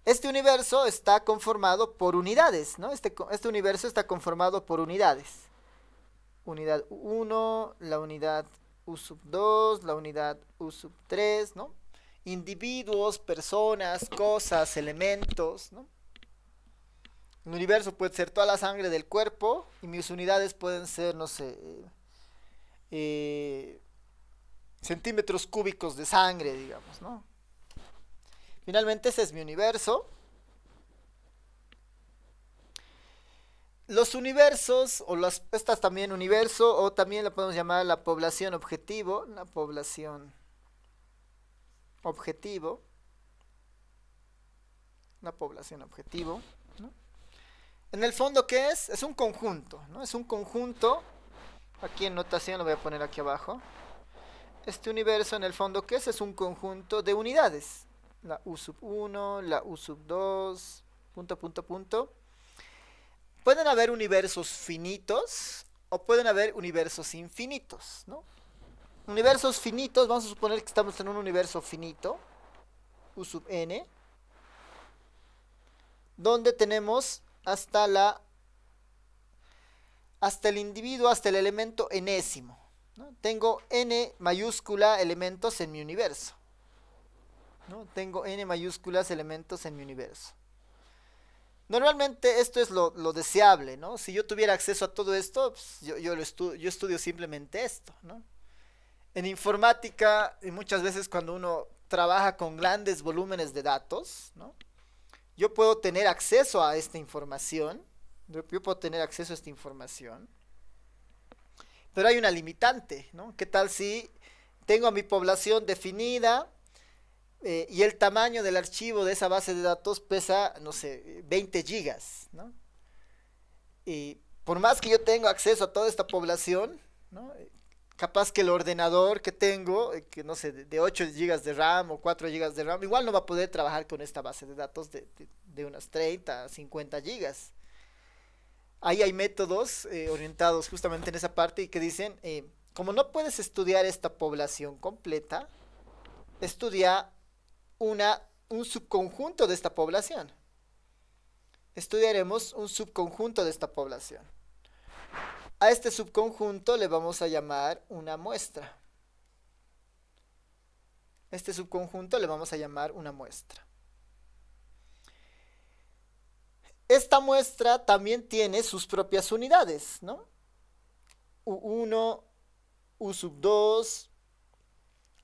Speaker 1: Este universo está conformado por unidades, ¿no? Este universo está conformado por unidades. Unidad 1, la unidad U sub 2, la unidad U sub 3, ¿no? individuos, personas, cosas, elementos, ¿no? El universo puede ser toda la sangre del cuerpo y mis unidades pueden ser, no sé, eh, centímetros cúbicos de sangre, digamos, ¿no? Finalmente ese es mi universo. Los universos, o estas también universo, o también la podemos llamar la población objetivo, la población objetivo, la población objetivo, ¿no? En el fondo, ¿qué es? Es un conjunto, ¿no? Es un conjunto, aquí en notación lo voy a poner aquí abajo. Este universo, en el fondo, ¿qué es? Es un conjunto de unidades. La U sub 1, la U sub 2, punto, punto, punto. Pueden haber universos finitos o pueden haber universos infinitos, ¿no? Universos finitos, vamos a suponer que estamos en un universo finito, U sub n, donde tenemos hasta el individuo, hasta el elemento enésimo, ¿no? Tengo n mayúscula elementos en mi universo, ¿no? Tengo n mayúsculas elementos en mi universo. Normalmente esto es lo deseable, ¿no? Si yo tuviera acceso a todo esto, pues yo estudio simplemente esto, ¿no? En informática, y muchas veces cuando uno trabaja con grandes volúmenes de datos, ¿no? Yo puedo tener acceso a esta información, pero hay una limitante, ¿no? ¿Qué tal si tengo a mi población definida y el tamaño del archivo de esa base de datos pesa, no sé, 20 gigas, ¿no? Y por más que yo tenga acceso a toda esta población, ¿no? Capaz que el ordenador que tengo, que no sé, de 8 gigas de RAM o 4 gigas de RAM, igual no va a poder trabajar con esta base de datos de unas 30, 50 gigas. Ahí hay métodos orientados justamente en esa parte y que dicen, como no puedes estudiar esta población completa, estudia un subconjunto de esta población. Estudiaremos un subconjunto de esta población. A este subconjunto le vamos a llamar una muestra. Este subconjunto le vamos a llamar una muestra. Esta muestra también tiene sus propias unidades, ¿no? U1, U sub 2,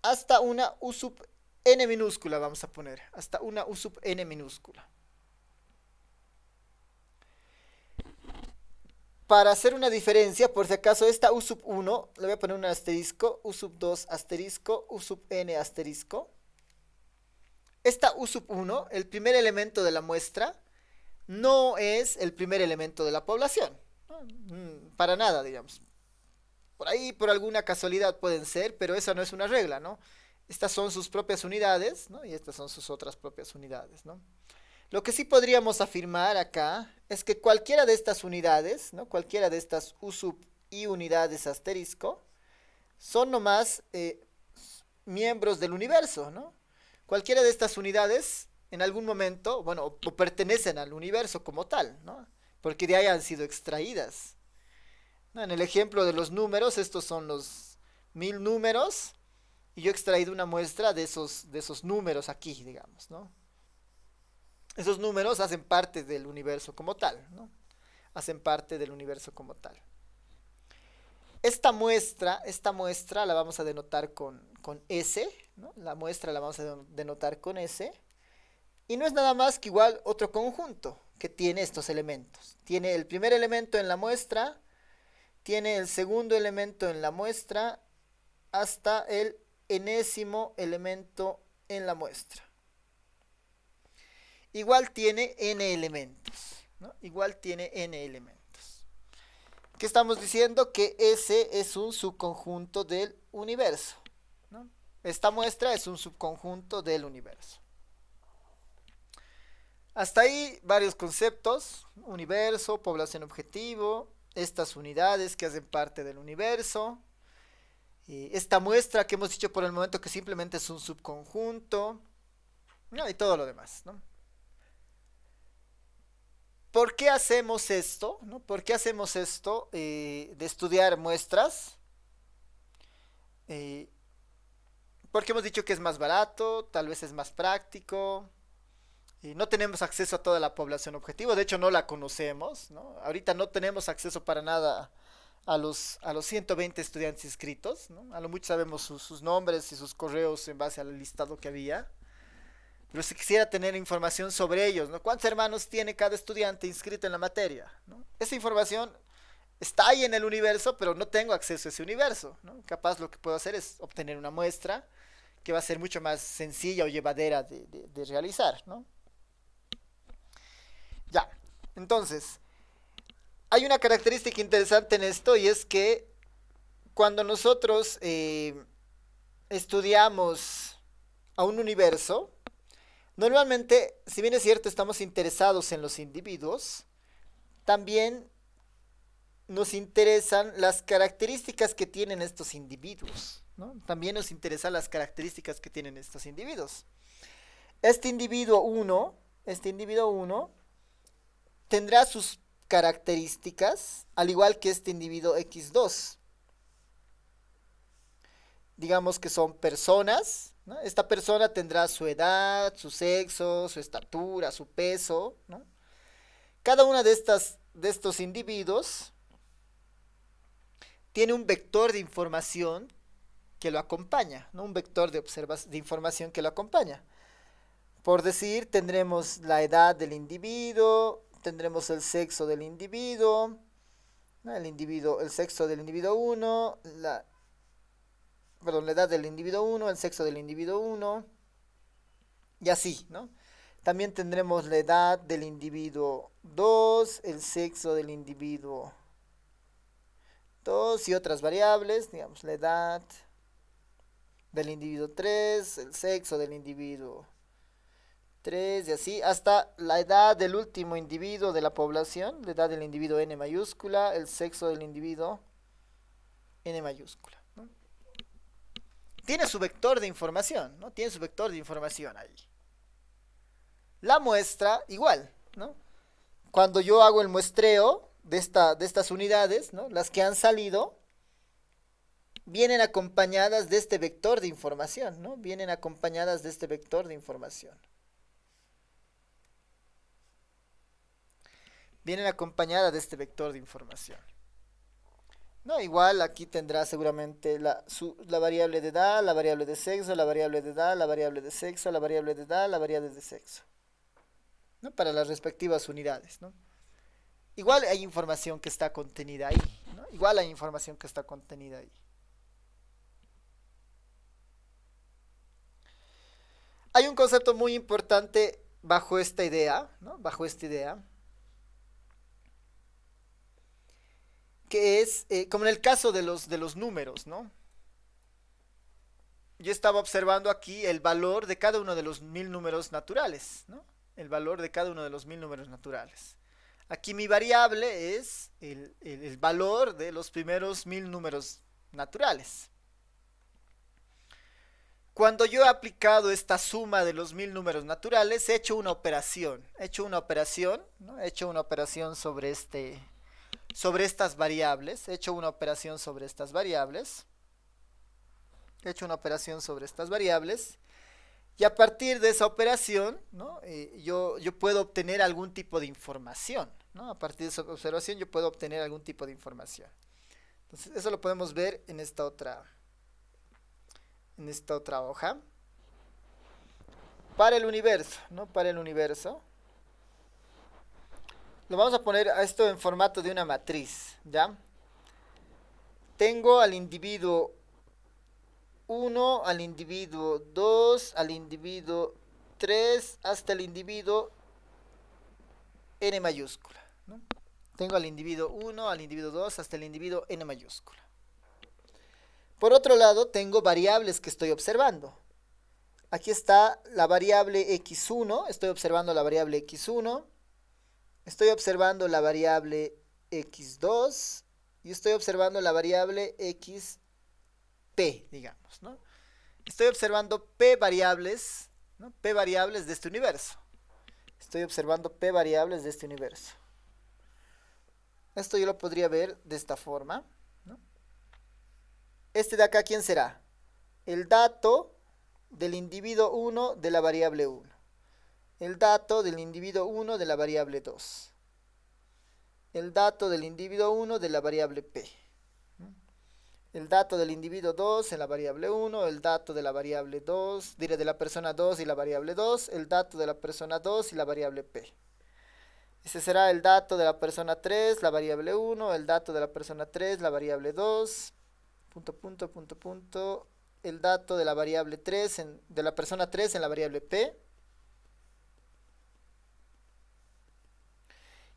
Speaker 1: hasta una U sub n minúscula vamos a poner, hasta una U sub n minúscula. Para hacer una diferencia, por si acaso, esta U sub 1, le voy a poner un asterisco, U sub 2 asterisco, U sub n asterisco. Esta U sub 1, el primer elemento de la muestra, no es el primer elemento de la población, ¿no? Para nada, digamos. Por ahí, por alguna casualidad pueden ser, pero esa no es una regla, ¿no? Estas son sus propias unidades, ¿no? Y estas son sus otras propias unidades, ¿no? Lo que sí podríamos afirmar acá es que cualquiera de estas unidades, ¿no? Cualquiera de estas U sub i unidades asterisco, son nomás miembros del universo, ¿no? Cualquiera de estas unidades, en algún momento, bueno, o pertenecen al universo como tal, ¿no? Porque de ahí han sido extraídas, ¿no? En el ejemplo de los números, estos son los 1000 números, y yo he extraído una muestra de esos números aquí, digamos, ¿no? Esos números hacen parte del universo como tal, ¿no? Hacen parte del universo como tal. Esta muestra la vamos a denotar con S, ¿no? La muestra la vamos a denotar con S. Y no es nada más que igual otro conjunto que tiene estos elementos. Tiene el primer elemento en la muestra, tiene el segundo elemento en la muestra, hasta el enésimo elemento en la muestra. Igual tiene n elementos, ¿no? Igual tiene n elementos. ¿Qué estamos diciendo? Que S es un subconjunto del universo, ¿no? Esta muestra es un subconjunto del universo. Hasta ahí varios conceptos: universo, población objetivo, estas unidades que hacen parte del universo, esta muestra que hemos dicho por el momento que simplemente es un subconjunto, ¿no? Y todo lo demás, ¿no? ¿Por qué hacemos esto? ¿No? ¿Por qué hacemos esto de estudiar muestras? Porque hemos dicho que es más barato, tal vez es más práctico. Y no tenemos acceso a toda la población objetivo, de hecho no la conocemos, ¿no? Ahorita no tenemos acceso para nada a los 120 estudiantes inscritos, ¿no? A lo mucho sabemos sus nombres y sus correos en base al listado que había. Pero si quisiera tener información sobre ellos, ¿no? ¿Cuántos hermanos tiene cada estudiante inscrito en la materia? ¿No? Esa información está ahí en el universo, pero no tengo acceso a ese universo, ¿no? Capaz lo que puedo hacer es obtener una muestra que va a ser mucho más sencilla o llevadera de realizar, ¿no? Ya, entonces, hay una característica interesante en esto y es que cuando nosotros estudiamos a un universo, normalmente, si bien es cierto, estamos interesados en los individuos, también nos interesan las características que tienen estos individuos, ¿no? También nos interesan las características que tienen estos individuos. Este individuo uno tendrá sus características, al igual que este individuo X2. Digamos que son personas, ¿no? Esta persona tendrá su edad, su sexo, su estatura, su peso, ¿no? Cada una de estos individuos tiene un vector de información que lo acompaña, ¿no? Un vector de información que lo acompaña. Por decir, tendremos la edad del individuo, tendremos el sexo del individuo, ¿no? El sexo del individuo uno, la edad del individuo uno, el sexo del individuo uno, y así, ¿no? También tendremos la edad del individuo 2, el sexo del individuo 2 y otras variables, digamos, la edad del individuo 3, el sexo del individuo 3 y así, hasta la edad del último individuo de la población, la edad del individuo N mayúscula, el sexo del individuo N mayúscula, ¿no? Tiene su vector de información, ¿no? Tiene su vector de información ahí. La muestra, igual, ¿no? Cuando yo hago el muestreo de estas unidades, ¿no? Las que han salido, vienen acompañadas de este vector de información, ¿no? Vienen acompañadas de este vector de información. Vienen acompañadas de este vector de información. No, igual aquí tendrá seguramente la variable de edad, la variable de sexo, la variable de edad, la variable de sexo, la variable de edad, la variable de sexo, ¿no? Para las respectivas unidades, ¿no? Igual hay información que está contenida ahí, ¿no? Igual hay información que está contenida ahí. Hay un concepto muy importante bajo esta idea, ¿no? Bajo esta idea, que es como en el caso de los números, ¿no? Yo estaba observando aquí el valor de cada uno de los 1000 números naturales, ¿no? El valor de cada uno de los 1000 números naturales. Aquí mi variable es el valor de los primeros 1000 números naturales. Cuando yo he aplicado esta suma de los 1000 números naturales, he hecho una operación. ¿No? He hecho una operación sobre estas variables. He hecho una operación sobre estas variables. He hecho una operación sobre estas variables. Y a partir de esa operación, ¿no? yo puedo obtener algún tipo de información, ¿no? A partir de esa observación yo puedo obtener algún tipo de información. Entonces eso lo podemos ver en esta otra hoja. Para el universo, ¿no? Para el universo. Lo vamos a poner a esto en formato de una matriz, ¿ya? Tengo al individuo 1, al individuo 2, al individuo 3, hasta el individuo N mayúscula, ¿no? Tengo al individuo 1, al individuo 2, hasta el individuo N mayúscula. Por otro lado, tengo variables que estoy observando. Aquí está la variable x1, estoy observando la variable x1, estoy observando la variable x2 y estoy observando la variable xp, digamos, ¿no? Estoy observando p variables, ¿no? P variables de este universo. Estoy observando p variables de este universo. Esto yo lo podría ver de esta forma, ¿no? Este de acá, ¿quién será? El dato del individuo 1 de la variable 1. El dato del individuo 1 de la variable 2. El dato del individuo 1 de la variable P. El dato del individuo 2 en la variable 1, el dato de la variable 2, diré de la persona 2 y la variable 2, el dato de la persona 2 y la variable P. Ese será el dato de la persona 3, la variable 1, el dato de la persona 3, la variable 2, punto, punto, punto, punto, el dato de la variable 3, de la persona 3 en la variable P.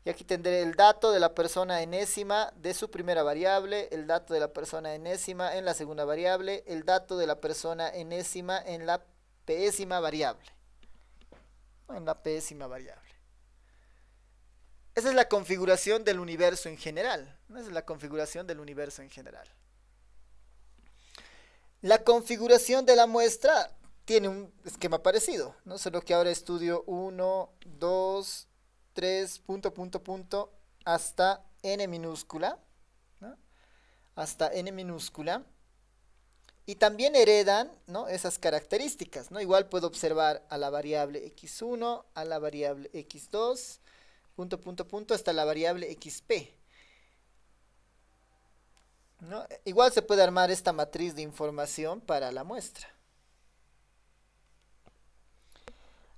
Speaker 1: Y aquí tendré el dato de la persona enésima de su primera variable, el dato de la persona enésima en la segunda variable, el dato de la persona enésima en la pésima variable. En la pésima variable. Esa es la configuración del universo en general. Esa es la configuración del universo en general. La configuración de la muestra tiene un esquema parecido, ¿no? Solo que ahora estudio 1, 2, 3, punto, punto, punto, hasta n minúscula, ¿no? Hasta n minúscula. Y también heredan, ¿no?, esas características, ¿no? Igual puedo observar a la variable x1, a la variable x2, punto, punto, punto, hasta la variable xp, ¿no? Igual se puede armar esta matriz de información para la muestra.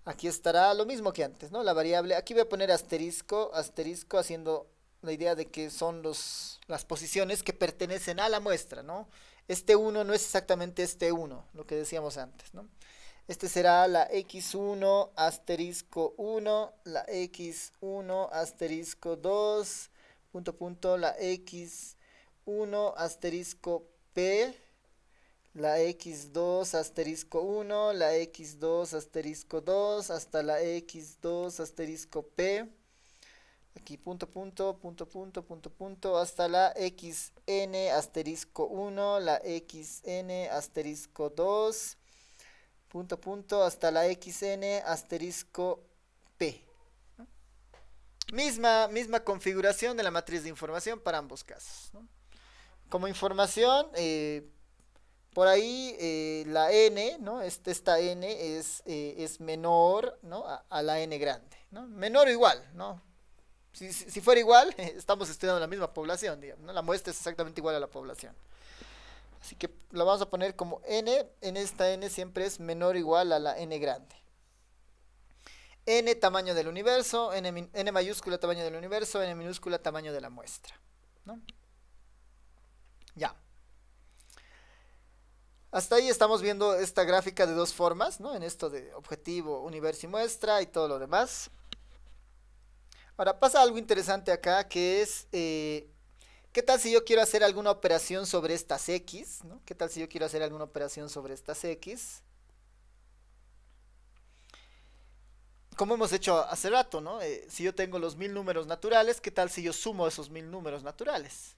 Speaker 1: Aquí estará lo mismo que antes, ¿no? La variable, aquí voy a poner asterisco, asterisco, haciendo la idea de que son las posiciones que pertenecen a la muestra, ¿no? Este 1 no es exactamente este 1, lo que decíamos antes, ¿no? Este será la x1 asterisco 1, la x1 asterisco 2, punto, punto, la x1 asterisco p, la x2 asterisco 1, la x2 asterisco 2, hasta la x2 asterisco p, aquí punto, punto, punto, punto, punto, punto, hasta la xn asterisco 1, la xn asterisco 2, punto, punto, hasta la xn asterisco p. Misma configuración de la matriz de información para ambos casos, ¿no? Como información, por ahí la n, ¿no? Esta n es menor, ¿no?, a la n grande, ¿no? Menor o igual, ¿no? Si fuera igual, estamos estudiando la misma población, digamos, ¿no? La muestra es exactamente igual a la población. Así que la vamos a poner como n, en esta n siempre es menor o igual a la n grande. N tamaño del universo, n mayúscula tamaño del universo, n minúscula tamaño de la muestra, ¿no? Ya. Hasta ahí estamos viendo esta gráfica de dos formas, ¿no? En esto de objetivo, universo y muestra y todo lo demás. Ahora pasa algo interesante acá, que es, ¿qué tal si yo quiero hacer alguna operación sobre estas x, ¿no? ¿Qué tal si yo quiero hacer alguna operación sobre estas x? Como hemos hecho hace rato, ¿no? Si yo tengo los 1000 números naturales, ¿qué tal si yo sumo esos 1000 números naturales?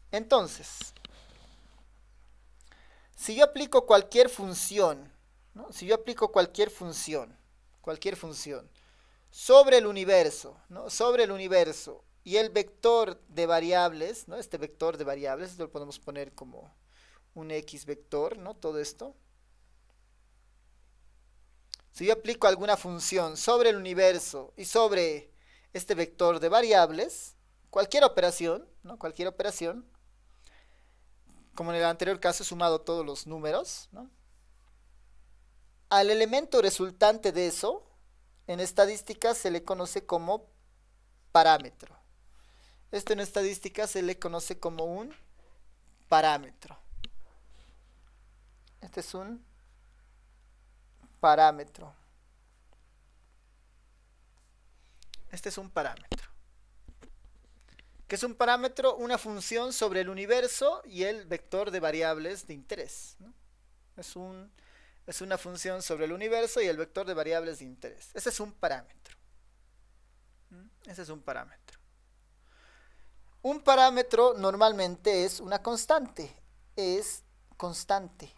Speaker 1: Entonces, si yo aplico cualquier función, ¿no? Si yo aplico cualquier función sobre el universo, ¿no?, sobre el universo y el vector de variables, ¿no?, este vector de variables, lo podemos poner como un x vector, ¿no?, todo esto. Si yo aplico alguna función sobre el universo y sobre este vector de variables, cualquier operación, ¿no?, cualquier operación, como en el anterior caso he sumado todos los números, ¿no?, al elemento resultante de eso, en estadística se le conoce como parámetro. Esto en estadística se le conoce como un parámetro. Este es un parámetro. Este es un parámetro. ¿Qué es un parámetro? Una función sobre el universo y el vector de variables de interés, ¿no? Es una función sobre el universo y el vector de variables de interés. Ese es un parámetro. Ese es un parámetro. Un parámetro normalmente es una constante. Es constante,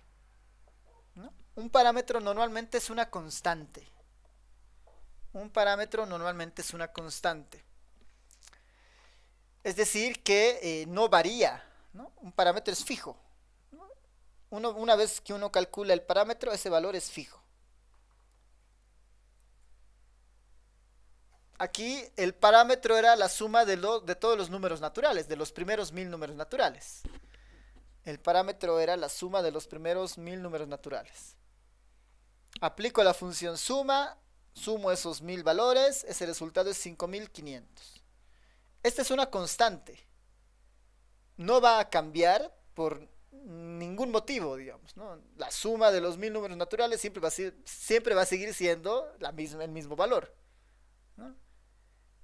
Speaker 1: ¿no? Un parámetro normalmente es una constante. Un parámetro normalmente es una constante. Es decir, que no varía, ¿no? Un parámetro es fijo, ¿no? Una vez que uno calcula el parámetro, ese valor es fijo. Aquí el parámetro era la suma de todos los números naturales, de los primeros 1000 números naturales. El parámetro era la suma de los primeros 1000 números naturales. Aplico la función suma, sumo esos 1000 valores, ese resultado es 5500. Esta es una constante. No va a cambiar por ningún motivo, digamos, ¿no? La suma de los 1000 números naturales siempre va a seguir siendo el mismo valor, ¿no?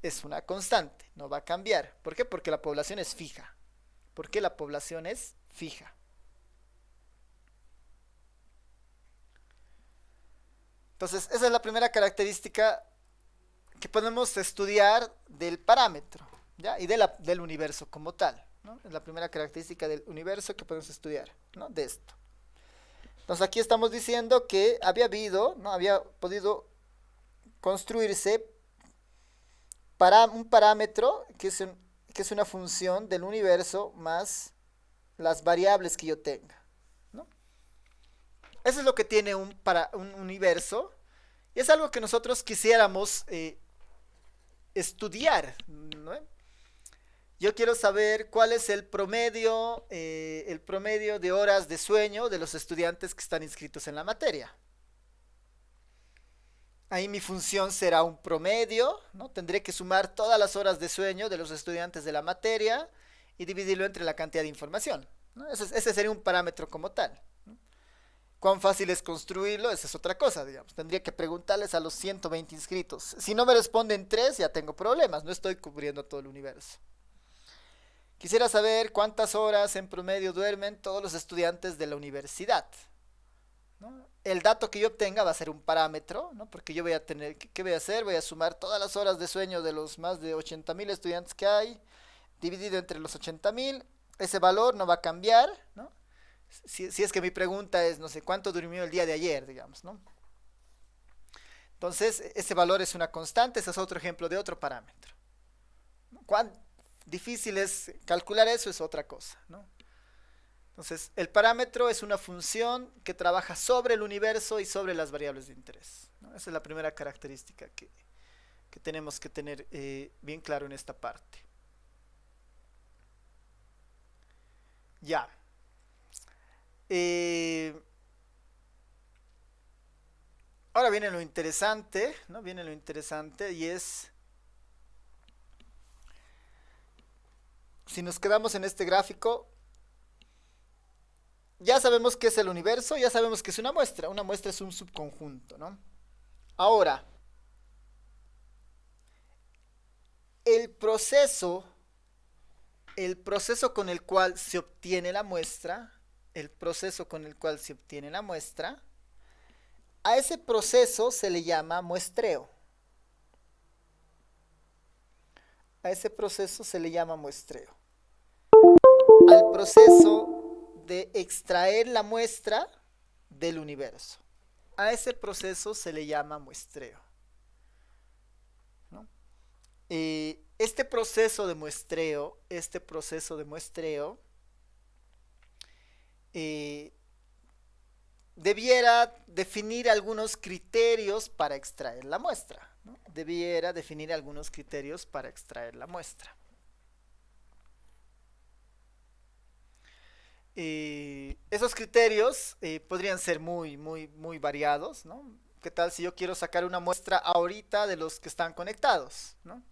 Speaker 1: Es una constante, no va a cambiar. ¿Por qué? Porque la población es fija. ¿Por qué la población es fija? Entonces, esa es la primera característica que podemos estudiar del parámetro, ¿ya? Y del universo como tal, ¿no? Es la primera característica del universo que podemos estudiar, ¿no? De esto. Entonces, aquí estamos diciendo que ¿no? Había podido construirse para un parámetro que es una función del universo más las variables que yo tenga, ¿no? Eso es lo que tiene un universo, y es algo que nosotros quisiéramos estudiar, ¿no? Yo quiero saber cuál es el promedio de horas de sueño de los estudiantes que están inscritos en la materia. Ahí mi función será un promedio, ¿no? Tendré que sumar todas las horas de sueño de los estudiantes de la materia y dividirlo entre la cantidad de información, ¿no? Ese sería un parámetro como tal, ¿no? ¿Cuán fácil es construirlo? Esa es otra cosa, digamos. Tendría que preguntarles a los 120 inscritos. Si no me responden 3, ya tengo problemas. No estoy cubriendo todo el universo. Quisiera saber cuántas horas en promedio duermen todos los estudiantes de la universidad, ¿no? El dato que yo obtenga va a ser un parámetro, ¿no? Porque yo voy a tener, ¿qué voy a hacer? Voy a sumar todas las horas de sueño de los más de 80.000 estudiantes que hay, dividido entre los 80.000. Ese valor no va a cambiar, ¿no? Si es que mi pregunta es, no sé, ¿cuánto durmió el día de ayer, digamos, ¿no? Entonces, ese valor es una constante, ese es otro ejemplo de otro parámetro. ¿Cuán difícil es calcular eso? Es otra cosa, ¿no? Entonces, el parámetro es una función que trabaja sobre el universo y sobre las variables de interés, ¿no? Esa es la primera característica que tenemos que tener bien claro en esta parte. Ya. Ahora viene lo interesante, ¿no? Viene lo interesante, y es, si nos quedamos en este gráfico, ya sabemos qué es el universo, ya sabemos que es una muestra es un subconjunto, ¿no? Ahora, el proceso, el proceso con el cual se obtiene la muestra, el proceso con el cual se obtiene la muestra, a ese proceso se le llama muestreo. A ese proceso se le llama muestreo. Al proceso de extraer la muestra del universo. A ese proceso se le llama muestreo, ¿no? Este proceso de muestreo, debiera definir algunos criterios para extraer la muestra, ¿no? Debiera definir algunos criterios para extraer la muestra. Esos criterios podrían ser muy variados, ¿no? ¿Qué tal si yo quiero sacar una muestra ahorita de los que están conectados, ¿no?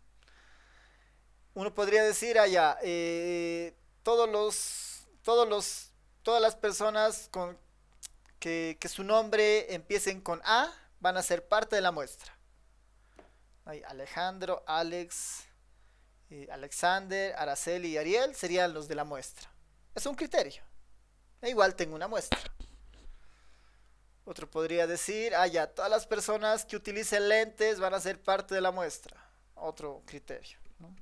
Speaker 1: Uno podría decir allá, todas las personas que su nombre empiecen con A van a ser parte de la muestra. Hay Alejandro, Alex, Alexander, Araceli y Ariel serían los de la muestra. Es un criterio. E igual tengo una muestra. Otro podría decir, ya, todas las personas que utilicen lentes van a ser parte de la muestra. Otro criterio, ¿no?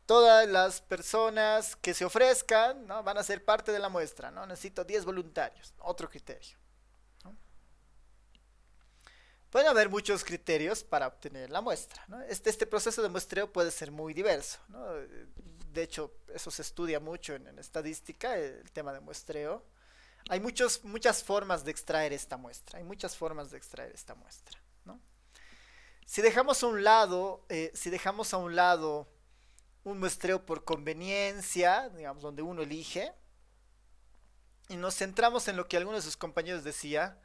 Speaker 1: Todas las personas que se ofrezcan, ¿no? Van a ser parte de la muestra, ¿no? Necesito 10 voluntarios. Otro criterio, ¿no? Pueden haber muchos criterios para obtener la muestra, ¿no? Este proceso de muestreo puede ser muy diverso, ¿no? De hecho, eso se estudia mucho en estadística, el tema de muestreo. Hay muchas formas de extraer esta muestra, hay muchas formas de extraer esta muestra, ¿no? Si dejamos a un lado un muestreo por conveniencia, digamos, donde uno elige, y nos centramos en lo que algunos de sus compañeros decía,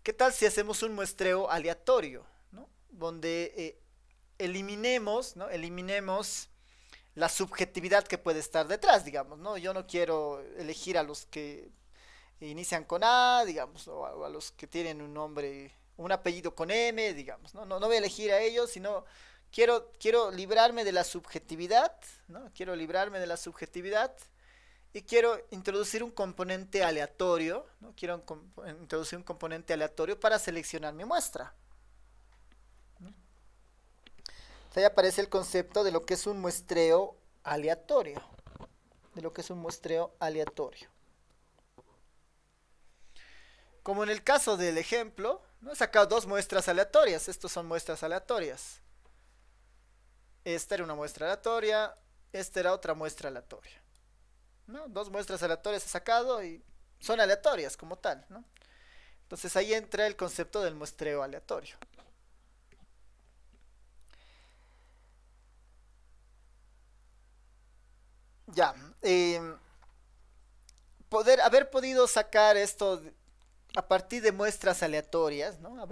Speaker 1: ¿qué tal si hacemos un muestreo aleatorio, ¿no? Donde eliminemos, ¿no? Eliminemos la subjetividad que puede estar detrás, digamos, ¿no? Yo no quiero elegir a los que inician con A, digamos, o a los que tienen un nombre, un apellido con M, digamos, ¿no? No voy a elegir a ellos, sino quiero librarme de la subjetividad, ¿no? Quiero librarme de la subjetividad y quiero introducir un componente aleatorio, ¿no? Quiero introducir un componente aleatorio para seleccionar mi muestra. ¿No? Ahí aparece el concepto de lo que es un muestreo aleatorio. De lo que es un muestreo aleatorio. Como en el caso del ejemplo, ¿no? He sacado dos muestras aleatorias. Estas son muestras aleatorias. Esta era una muestra aleatoria. Esta era otra muestra aleatoria. ¿No? Dos muestras aleatorias he sacado y son aleatorias como tal, ¿no? Entonces ahí entra el concepto del muestreo aleatorio. Ya, haber podido sacar esto a partir de muestras aleatorias, ¿no?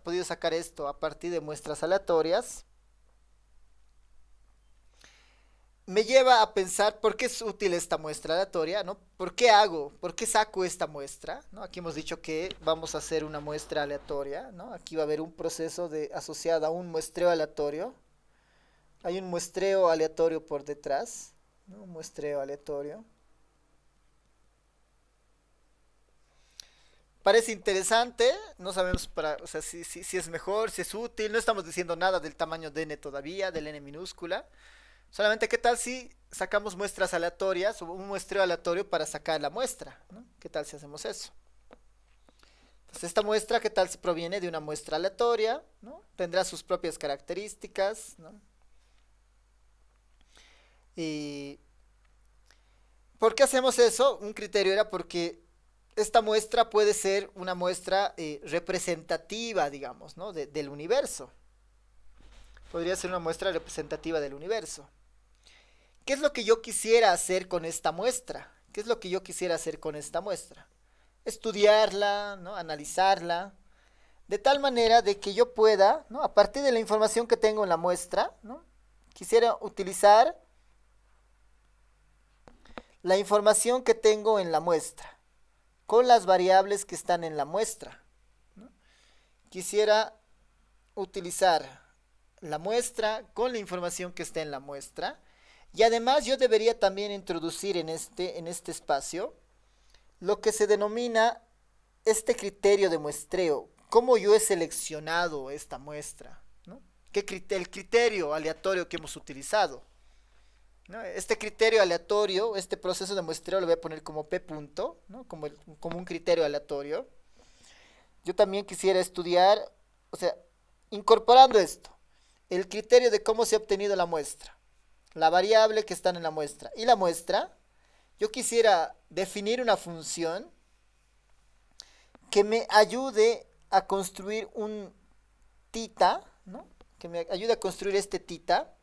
Speaker 1: Podido sacar esto a partir de muestras aleatorias me lleva a pensar por qué es útil esta muestra aleatoria, ¿no? ¿Por qué saco esta muestra? ¿No? Aquí hemos dicho que vamos a hacer una muestra aleatoria, ¿no? Aquí va a haber un proceso asociado a un muestreo aleatorio. Hay un muestreo aleatorio por detrás, ¿no? Un muestreo aleatorio. Parece interesante, no sabemos o sea, si es mejor, si es útil, no estamos diciendo nada del tamaño de n todavía, del n minúscula. Solamente, ¿qué tal si sacamos muestras aleatorias o un muestreo aleatorio para sacar la muestra, ¿no? ¿Qué tal si hacemos eso? Entonces, esta muestra, ¿qué tal si proviene de una muestra aleatoria, ¿no? Tendrá sus propias características, ¿no? Y ¿por qué hacemos eso? Un criterio era porque esta muestra puede ser una muestra representativa, digamos, ¿no? Del universo. Podría ser una muestra representativa del universo. ¿Qué es lo que yo quisiera hacer con esta muestra? ¿Qué es lo que yo quisiera hacer con esta muestra? Estudiarla, ¿no? Analizarla, de tal manera de que yo pueda, ¿no? A partir de la información que tengo en la muestra, ¿no? Quisiera utilizar la información que tengo en la muestra con las variables que están en la muestra, ¿no? Quisiera utilizar la muestra con la información que está en la muestra. Y además yo debería también introducir en este espacio lo que se denomina este criterio de muestreo. ¿Cómo yo he seleccionado esta muestra? ¿No? El criterio aleatorio que hemos utilizado. ¿No? Este criterio aleatorio, este proceso de muestreo lo voy a poner como P punto, ¿no? como un criterio aleatorio. Yo también quisiera estudiar, o sea, incorporando esto, el criterio de cómo se ha obtenido la muestra, la variable que están en la muestra y la muestra. Yo quisiera definir una función que me ayude a construir un tita, ¿no? Que me ayude a construir este tita.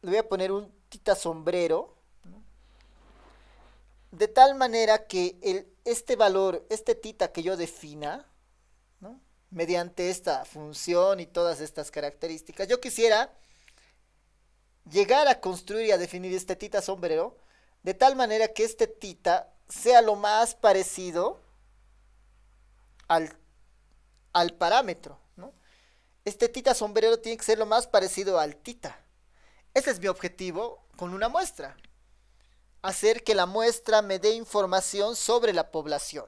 Speaker 1: Le voy a poner un tita sombrero, ¿no? De tal manera que este valor, este tita que yo defina, ¿no? Mediante esta función y todas estas características, yo quisiera llegar a construir y a definir este tita sombrero de tal manera que este tita sea lo más parecido al parámetro, ¿no? Este tita sombrero tiene que ser lo más parecido al tita. Ese es mi objetivo con una muestra. Hacer que la muestra me dé información sobre la población.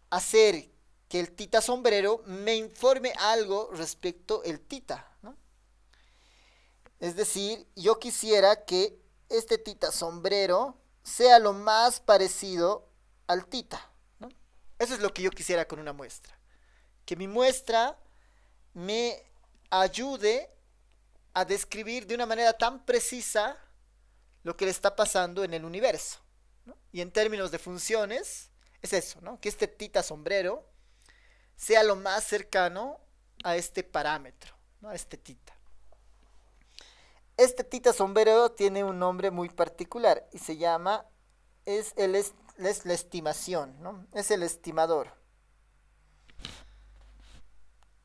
Speaker 1: Hacer que el tita sombrero me informe algo respecto al tita, ¿no? Es decir, yo quisiera que este tita sombrero sea lo más parecido al tita, ¿no? Eso es lo que yo quisiera con una muestra. que mi muestra me ayude a describir de una manera tan precisa lo que le está pasando en el universo, ¿no? Y en términos de funciones, es eso, ¿no? Que este tita sombrero sea lo más cercano a este parámetro, ¿no? A este tita. Este tita sombrero tiene un nombre muy particular y se llama, es la estimación, ¿no? Es el estimador.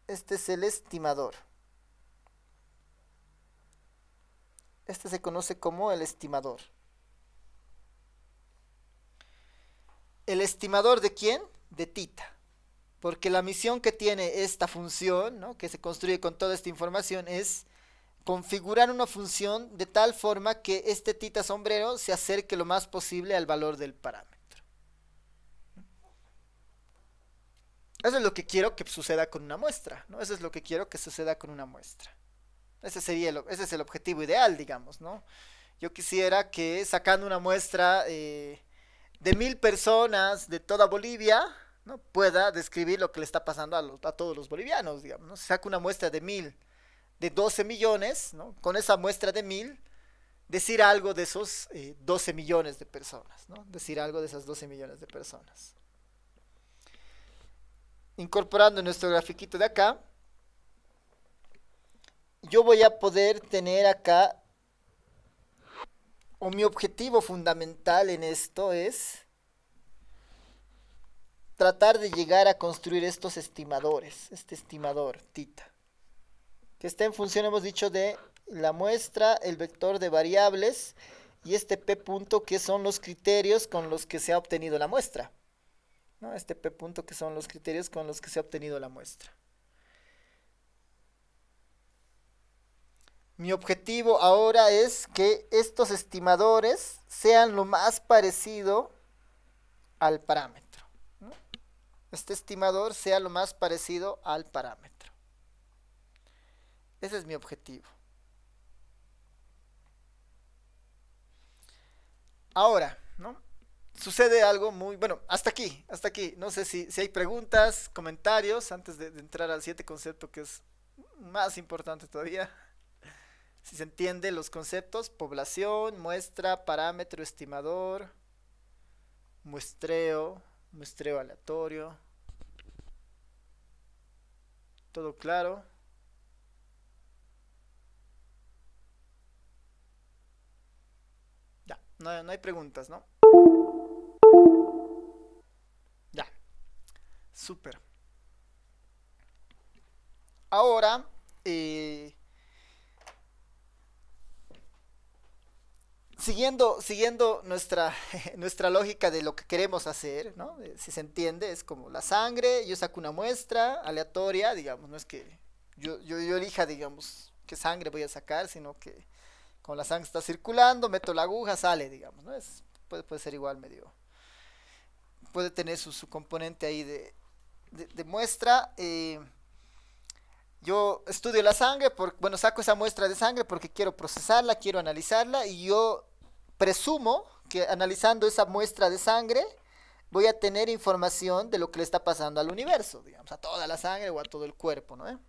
Speaker 1: Este es el estimador. Este se conoce como el estimador. ¿El estimador de quién? De tita. Porque la misión que tiene esta función, ¿no? Que se construye con toda esta información, es configurar una función de tal forma que este tita sombrero se acerque lo más posible al valor del parámetro. Eso es lo que quiero que suceda con una muestra, ¿no? Eso es lo que quiero que suceda con una muestra. Ese es el objetivo ideal, digamos, ¿no? Yo quisiera que sacando una muestra de 1000 personas de toda Bolivia, ¿no? Pueda describir lo que le está pasando a todos los bolivianos, digamos, ¿no? Si saco una muestra de 1000, de 12 millones, ¿no? Con esa muestra de 1000, decir algo de esos 12 millones de personas, ¿no? Decir algo de esas 12 millones de personas. Incorporando nuestro grafiquito de acá, yo voy a poder tener acá, o mi objetivo fundamental en esto es tratar de llegar a construir estos estimadores, este estimador tita, que está en función, hemos dicho, de la muestra, el vector de variables y este p punto que son los criterios con los que se ha obtenido la muestra, ¿no? Este p punto que son los criterios con los que se ha obtenido la muestra. Mi objetivo ahora es que estos estimadores sean lo más parecido al parámetro, ¿no? Este estimador sea lo más parecido al parámetro. Ese es mi objetivo. Ahora, ¿no? Sucede algo muy... Bueno, hasta aquí, hasta aquí. No sé si hay preguntas, comentarios, antes de entrar al siguiente concepto que es más importante todavía. Si se entiende los conceptos: población, muestra, parámetro, estimador, muestreo, muestreo aleatorio. ¿Todo claro? Ya, no hay preguntas, ¿no? Ya, súper. Ahora, siguiendo nuestra, nuestra lógica de lo que queremos hacer, ¿no? Si se entiende, es como la sangre, yo saco una muestra aleatoria, digamos, no es que yo elija, digamos, qué sangre voy a sacar, sino que como la sangre está circulando, meto la aguja, sale, digamos, ¿no? Puede ser igual medio, puede tener su componente ahí de muestra. Yo estudio la sangre, bueno, saco esa muestra de sangre porque quiero procesarla, quiero analizarla y yo presumo que analizando esa muestra de sangre voy a tener información de lo que le está pasando al universo, digamos, a toda la sangre o a todo el cuerpo, ¿no?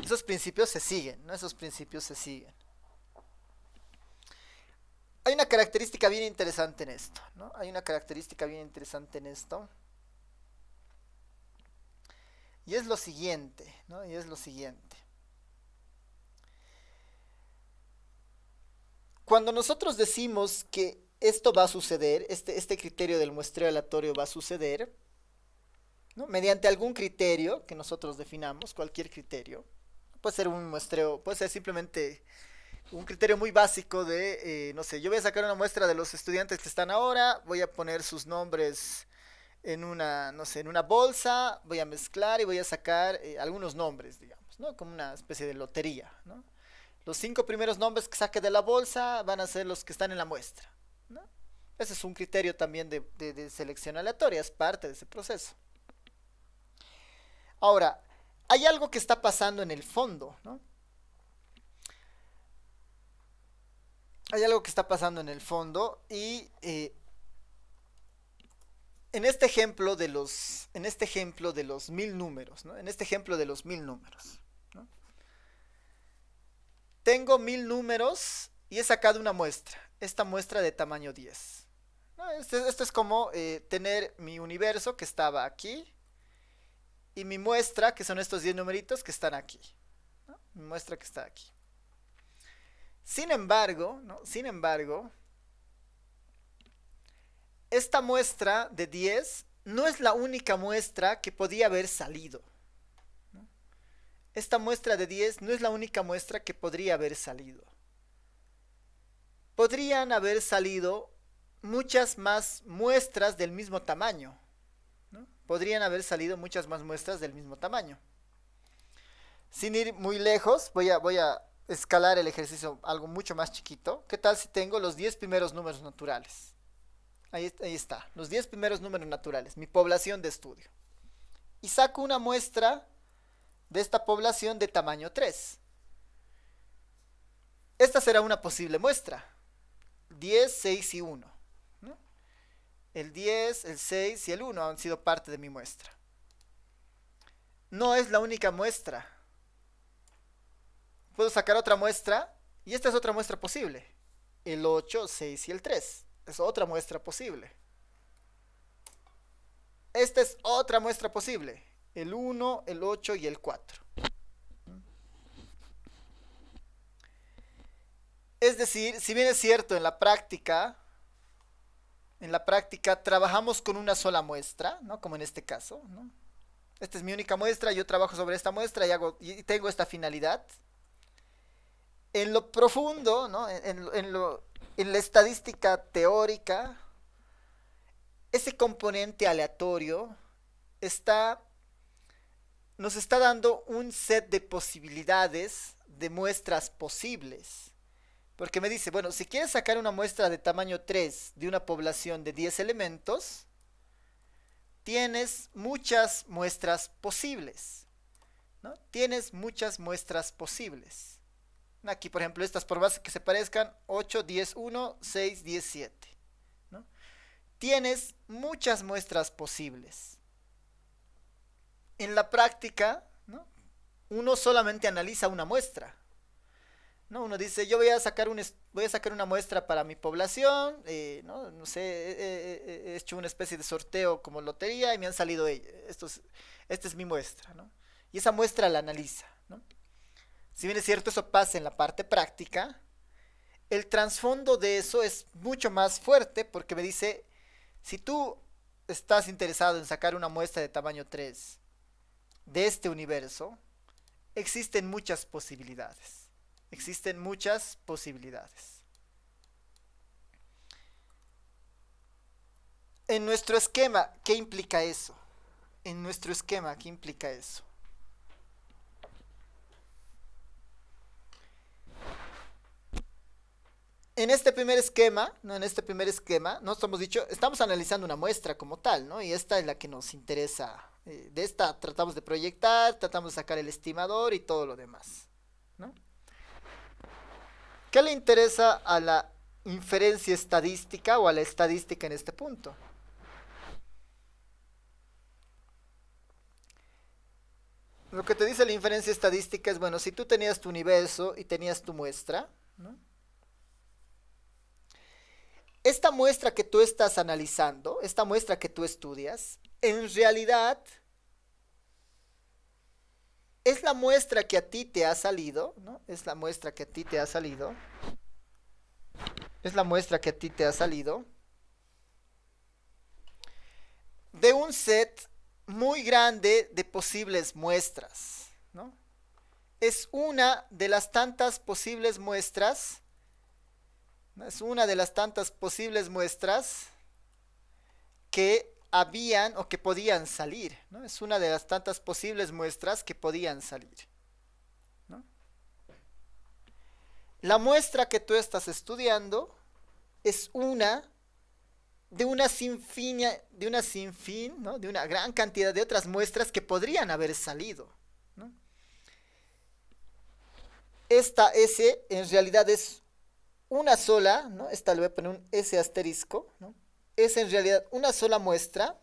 Speaker 1: Esos principios se siguen, ¿no? Esos principios se siguen. Hay una característica bien interesante en esto, ¿no? Hay una característica bien interesante en esto. Y es lo siguiente, ¿no? Y es lo siguiente. Cuando nosotros decimos que esto va a suceder, este criterio del muestreo aleatorio va a suceder, ¿no? Mediante algún criterio que nosotros definamos, cualquier criterio. Puede ser un muestreo, puede ser simplemente un criterio muy básico de, no sé, yo voy a sacar una muestra de los estudiantes que están ahora, voy a poner sus nombres en una, no sé, en una bolsa, voy a mezclar y voy a sacar algunos nombres, digamos, ¿no? Como una especie de lotería, ¿no? Los 5 primeros nombres que saque de la bolsa van a ser los que están en la muestra, ¿no? Ese es un criterio también de selección aleatoria, es parte de ese proceso. Ahora, hay algo que está pasando en el fondo, ¿no? Hay algo que está pasando en el fondo y En este ejemplo de los 1000 números, ¿no? En este ejemplo de los 1000 números, ¿no? Tengo 1000 números y he sacado una muestra. Esta muestra de tamaño 10. ¿No? Esto es como tener mi universo que estaba aquí y mi muestra, que son estos 10 numeritos que están aquí, ¿no? Mi muestra que está aquí. Sin embargo, ¿no? Sin embargo, esta muestra de 10 no es la única muestra que podía haber salido. Esta muestra de 10 no es la única muestra que podría haber salido. Podrían haber salido muchas más muestras del mismo tamaño, ¿no? Podrían haber salido muchas más muestras del mismo tamaño. Sin ir muy lejos, voy a escalar el ejercicio algo mucho más chiquito. ¿Qué tal si tengo los 10 primeros números naturales? Ahí está, los 10 primeros números naturales, mi población de estudio. Y saco una muestra de esta población de tamaño 3. Esta será una posible muestra. 10, 6 y 1. ¿No? El 10, el 6 y el 1 han sido parte de mi muestra. No es la única muestra. Puedo sacar otra muestra y esta es otra muestra posible. El 8, 6 y el 3. Es otra muestra posible. Esta es otra muestra posible. El 1, el 8 y el 4. Es decir, si bien es cierto en la práctica trabajamos con una sola muestra, ¿no? Como en este caso, ¿no? Esta es mi única muestra, yo trabajo sobre esta muestra y tengo esta finalidad. En lo profundo, ¿no? En la estadística teórica, ese componente aleatorio nos está dando un set de posibilidades de muestras posibles. Porque me dice, bueno, si quieres sacar una muestra de tamaño 3 de una población de 10 elementos, tienes muchas muestras posibles, ¿no? Tienes muchas muestras posibles. Aquí, por ejemplo, estas por base que se parezcan, 8, 10, 1, 6, 10, 7. ¿No? Tienes muchas muestras posibles. En la práctica, ¿no? Uno solamente analiza una muestra. ¿No? Uno dice, yo voy a sacar una muestra para mi población, no sé, he hecho una especie de sorteo como lotería y me han salido esta es mi muestra, ¿no? Y esa muestra la analiza, ¿no? Si bien es cierto, eso pasa en la parte práctica, el trasfondo de eso es mucho más fuerte porque me dice, si tú estás interesado en sacar una muestra de tamaño 3 de este universo, existen muchas posibilidades. Existen muchas posibilidades. En nuestro esquema, ¿qué implica eso? En nuestro esquema, ¿qué implica eso? En este primer esquema, ¿no? Estamos analizando una muestra como tal, ¿no? Y esta es la que nos interesa. De esta tratamos de proyectar, tratamos de sacar el estimador y todo lo demás, ¿no? ¿Qué le interesa a la inferencia estadística o a la estadística en este punto? Lo que te dice la inferencia estadística es, bueno, si tú tenías tu universo y tenías tu muestra, ¿no? Esta muestra que tú estás analizando, esta muestra que tú estudias, en realidad es la muestra que a ti te ha salido, ¿no? Es la muestra que a ti te ha salido. Es la muestra que a ti te ha salido de un set muy grande de posibles muestras, ¿no? Es una de las tantas posibles muestras, ¿no? Es una de las tantas posibles muestras que habían o que podían salir, ¿no? Es una de las tantas posibles muestras que podían salir, ¿no? La muestra que tú estás estudiando es una de una sinfín, ¿no? De una gran cantidad de otras muestras que podrían haber salido, ¿no? Esta S en realidad es una sola, ¿no? Esta le voy a poner un S asterisco, ¿no? es en realidad una sola muestra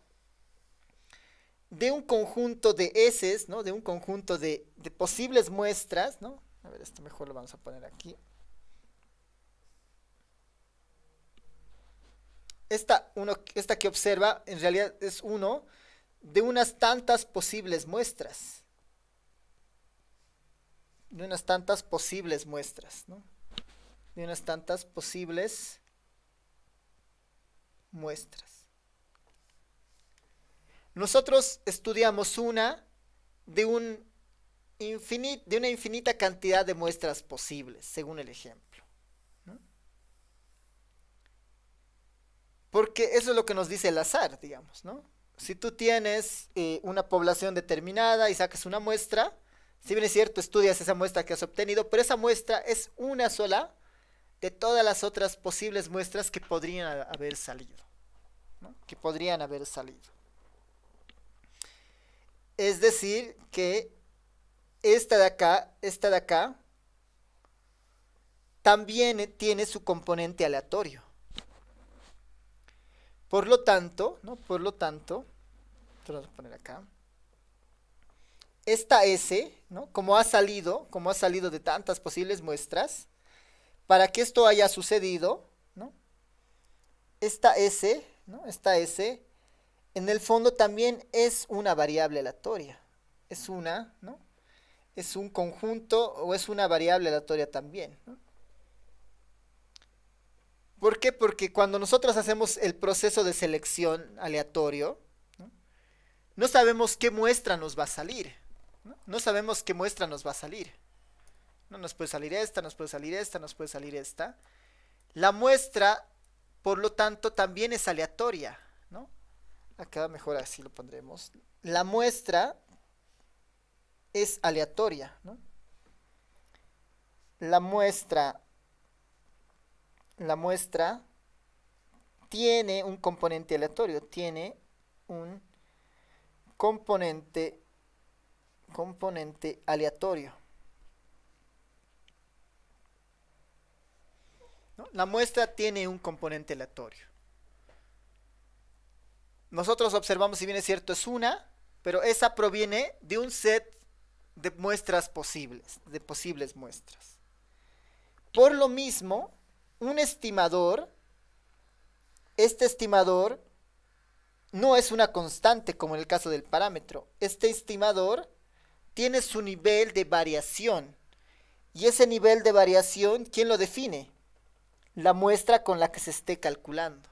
Speaker 1: de un conjunto de heces, ¿no? De un conjunto de posibles muestras, ¿no? A ver, esto mejor lo vamos a poner aquí. Esta que observa en realidad es uno de unas tantas posibles muestras. De unas tantas posibles muestras, ¿no? De unas tantas posibles muestras. Nosotros estudiamos una de de una infinita cantidad de muestras posibles, según el ejemplo, ¿no? Porque eso es lo que nos dice el azar, digamos, ¿no? Si tú tienes una población determinada y sacas una muestra, si bien es cierto, estudias esa muestra que has obtenido, pero esa muestra es una sola de todas las otras posibles muestras que podrían haber salido, ¿no? Que podrían haber salido. Es decir, que esta de acá, también tiene su componente aleatorio. Por lo tanto, ¿no? Por lo tanto, esto lo vamos a poner acá. Esta S, ¿no? Como ha salido de tantas posibles muestras, para que esto haya sucedido, ¿no? Esta S, ¿no? Esta S, en el fondo también es una variable aleatoria. Es una, ¿no? Es un conjunto o es una variable aleatoria también, ¿no? ¿Por qué? Porque cuando nosotros hacemos el proceso de selección aleatorio, ¿no? No sabemos qué muestra nos va a salir, ¿no? No sabemos qué muestra nos va a salir. No nos puede salir esta, nos puede salir esta, nos puede salir esta. La muestra, por lo tanto, también es aleatoria, ¿no? Acá mejor así lo pondremos. La muestra es aleatoria, ¿no? La muestra tiene un componente aleatorio, tiene un componente aleatorio, ¿no? La muestra tiene un componente aleatorio. Nosotros observamos, si bien es cierto, es una, pero esa proviene de un set de muestras posibles, de posibles muestras. Por lo mismo, un estimador, este estimador no es una constante como en el caso del parámetro. Este estimador tiene su nivel de variación. Y ese nivel de variación, ¿quién lo define? La muestra con la que se esté calculando.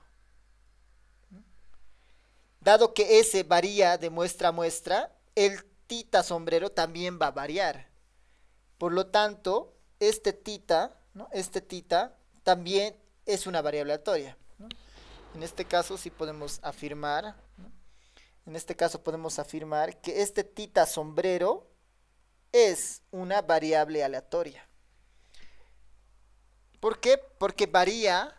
Speaker 1: Dado que S varía de muestra a muestra, el tita sombrero también va a variar. Por lo tanto, este tita, ¿no? Este tita también es una variable aleatoria, ¿no? En este caso sí podemos afirmar, ¿no? En este caso podemos afirmar que este tita sombrero es una variable aleatoria. ¿Por qué? Porque varía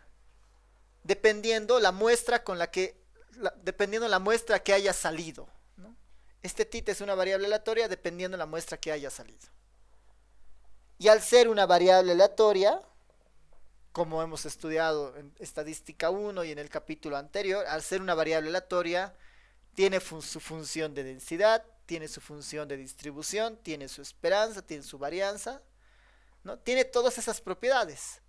Speaker 1: dependiendo la muestra con la que dependiendo la muestra que haya salido, ¿no? Este tita es una variable aleatoria dependiendo la muestra que haya salido. Y al ser una variable aleatoria, como hemos estudiado en estadística 1 y en el capítulo anterior, al ser una variable aleatoria, tiene su función de densidad, tiene su función de distribución, tiene su esperanza, tiene su varianza, ¿no? Tiene todas esas propiedades.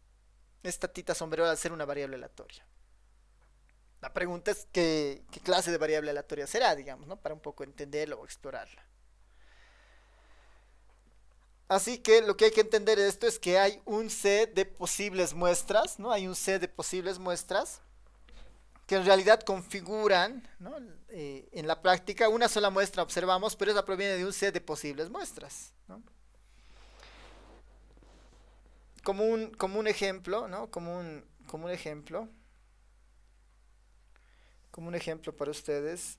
Speaker 1: Esta tita sombrero al ser una variable aleatoria. La pregunta es qué clase de variable aleatoria será, digamos, ¿no? Para un poco entenderla o explorarla. Así que lo que hay que entender de esto es que hay un set de posibles muestras, ¿no? Hay un set de posibles muestras que en realidad configuran, ¿no? En la práctica una sola muestra observamos, pero esa proviene de un set de posibles muestras, ¿no? Como un ejemplo, ¿no? Como un ejemplo para ustedes.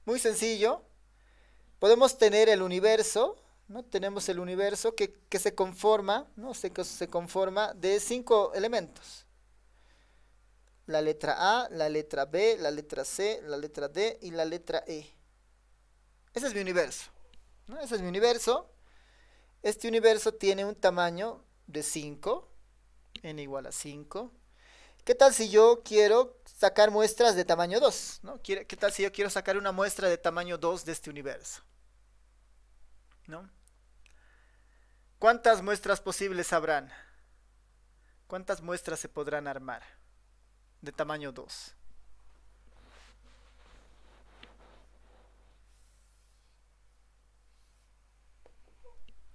Speaker 1: Muy sencillo. Podemos tener el universo, ¿no? Tenemos el universo que se conforma, ¿no? Se conforma de 5 elementos. La letra A, la letra B, la letra C, la letra D y la letra E. Ese es mi universo, ¿no? Ese es mi universo. Este universo tiene un tamaño de 5, n igual a 5. ¿Qué tal si yo quiero sacar muestras de tamaño 2? ¿No? ¿Qué tal si yo quiero sacar una muestra de tamaño 2 de este universo? ¿No? ¿Cuántas muestras posibles habrán? ¿Cuántas muestras se podrán armar de tamaño 2?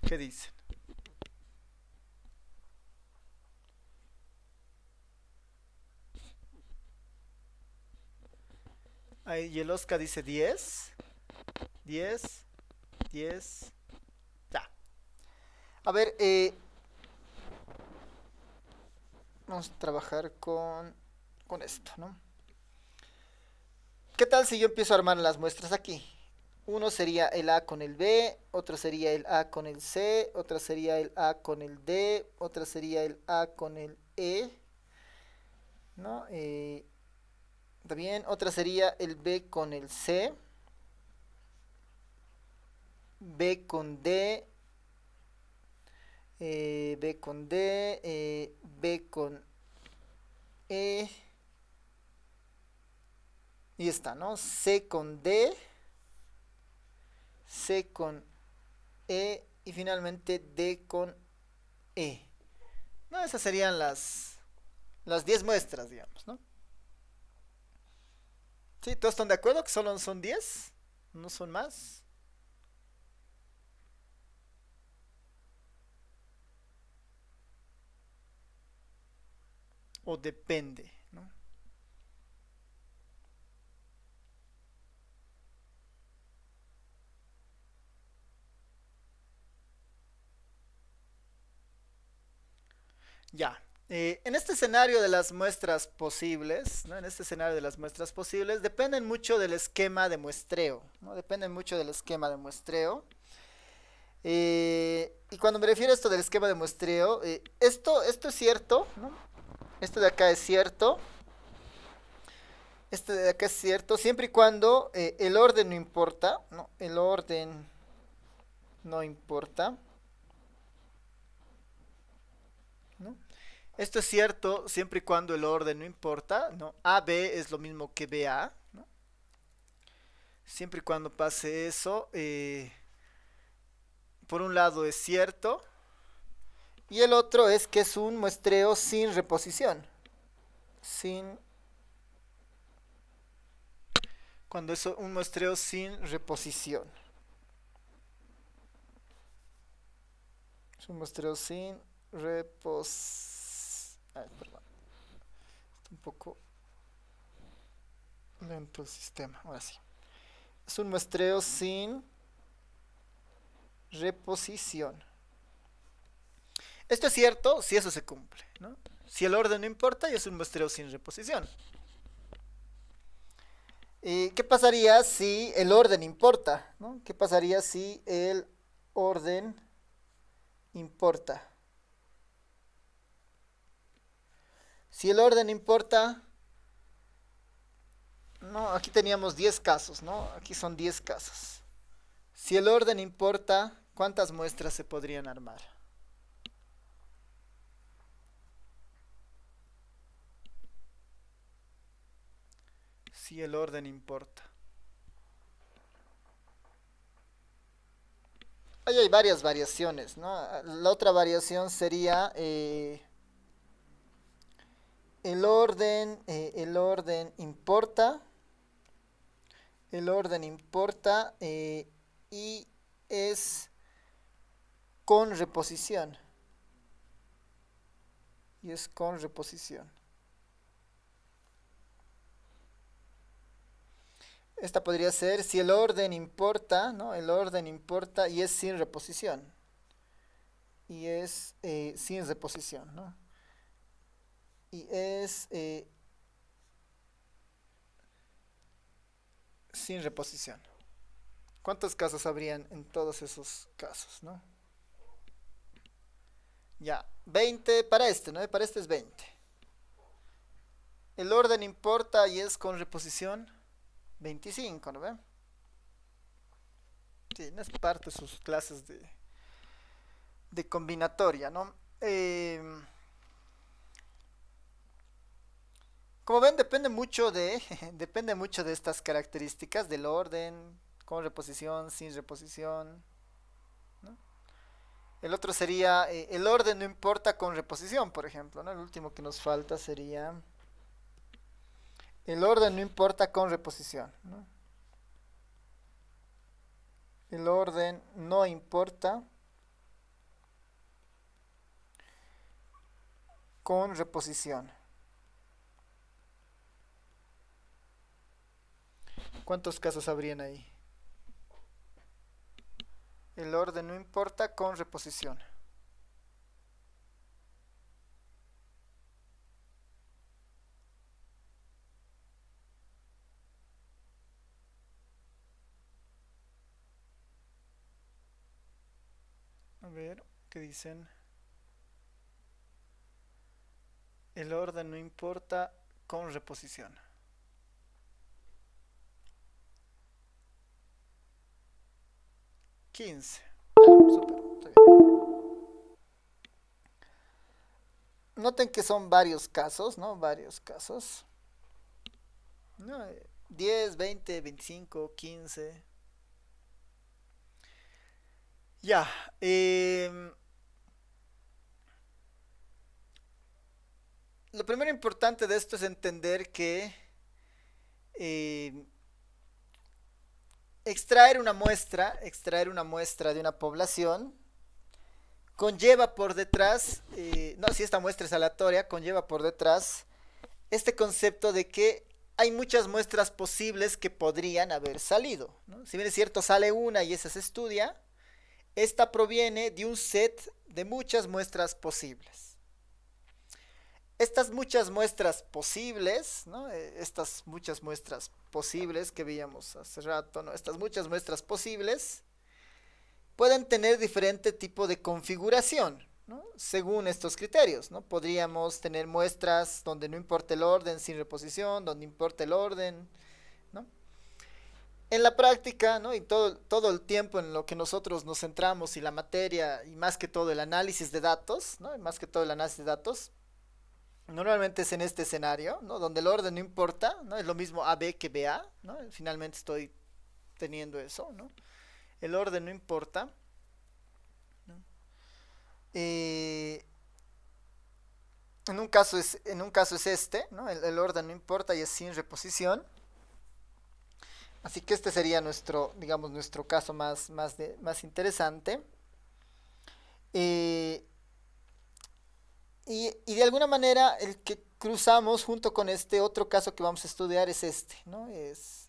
Speaker 1: ¿Qué dicen? Ahí, y el Oscar dice 10, 10, 10. Ya. A ver, vamos a trabajar con esto, ¿no? ¿Qué tal si yo empiezo a armar las muestras aquí? Uno sería el A con el B, otro sería el A con el C, otra sería el A con el D, otra sería el A con el E, ¿no? También otra sería el B con el C, B con D, B con D, B con E, y está, ¿no? C con D, C con E y finalmente D con E. No, esas serían las 10 muestras, digamos, ¿no? ¿Sí? ¿Todos están de acuerdo que solo son 10? ¿No son más? ¿O depende, ¿no? Ya. En este escenario de las muestras posibles, ¿no? En este escenario de las muestras posibles, dependen mucho del esquema de muestreo, ¿no? Dependen mucho del esquema de muestreo. Y cuando me refiero a esto del esquema de muestreo, esto es cierto, ¿no? Esto de acá es cierto. Esto de acá es cierto, siempre y cuando el orden no importa, ¿no? El orden no importa, ¿no? Esto es cierto siempre y cuando el orden no importa, ¿no? AB es lo mismo que BA, ¿no? Siempre y cuando pase eso, por un lado es cierto, y el otro es que es un muestreo sin reposición. Sin, cuando es un muestreo sin reposición. Es un muestreo sin perdón. Está un poco lento el sistema. Ahora sí. Es un muestreo sin reposición. Esto es cierto si eso se cumple, ¿no? Si el orden no importa y es un muestreo sin reposición. ¿Qué pasaría si el orden importa? ¿No? ¿Qué pasaría si el orden importa? Si el orden importa, no, aquí teníamos 10 casos, ¿no? Aquí son 10 casos. Si el orden importa, ¿cuántas muestras se podrían armar? Si el orden importa. Ahí hay varias variaciones, ¿no? La otra variación sería el orden importa, y es con reposición. Y es con reposición. Esta podría ser si el orden importa, ¿no? El orden importa y es sin reposición. Y es sin reposición, ¿no? Y es sin reposición. ¿Cuántos casos habrían en todos esos casos, no? Ya, 20 para este, ¿no? Para este es 20. El orden importa y es con reposición 25, ¿no ve? Sí, no es parte de sus clases de combinatoria, ¿no? Como ven, depende mucho de, depende mucho de estas características, del orden, con reposición, sin reposición, ¿no? El otro sería, el orden no importa con reposición, por ejemplo, ¿no? El último que nos falta sería, el orden no importa con reposición, ¿no? El orden no importa con reposición. ¿Cuántos casos habrían ahí? El orden no importa con reposición. A ver, ¿qué dicen? El orden no importa con reposición. 15. Súper, está bien. Noten que son varios casos, ¿no? Varios casos. ¿No? 10, 20, 25, 15. Ya. Lo primero importante de esto es entender que eh, extraer una muestra de una población, conlleva por detrás, no, si esta muestra es aleatoria, conlleva por detrás este concepto de que hay muchas muestras posibles que podrían haber salido, ¿no? Si bien es cierto, sale una y esa se estudia, esta proviene de un set de muchas muestras posibles. Estas muchas muestras posibles, ¿no? Estas muchas muestras posibles que veíamos hace rato, ¿no? Estas muchas muestras posibles pueden tener diferente tipo de configuración, ¿no? Según estos criterios, ¿no? Podríamos tener muestras donde no importa el orden sin reposición, donde importa el orden, ¿no? En la práctica, ¿no? Y todo el tiempo en lo que nosotros nos centramos y la materia y más que todo el análisis de datos, ¿no? Y más que todo el análisis de datos, normalmente es en este escenario, ¿no? Donde el orden no importa, ¿no? Es lo mismo AB que BA, ¿no? Finalmente estoy teniendo eso, ¿no? El orden no importa, ¿no? Eh, en un caso es este, ¿no? El orden no importa y es sin reposición. Así que este sería nuestro, digamos, nuestro caso más interesante. Eh, y de alguna manera el que cruzamos junto con este otro caso que vamos a estudiar es este, ¿no? Es,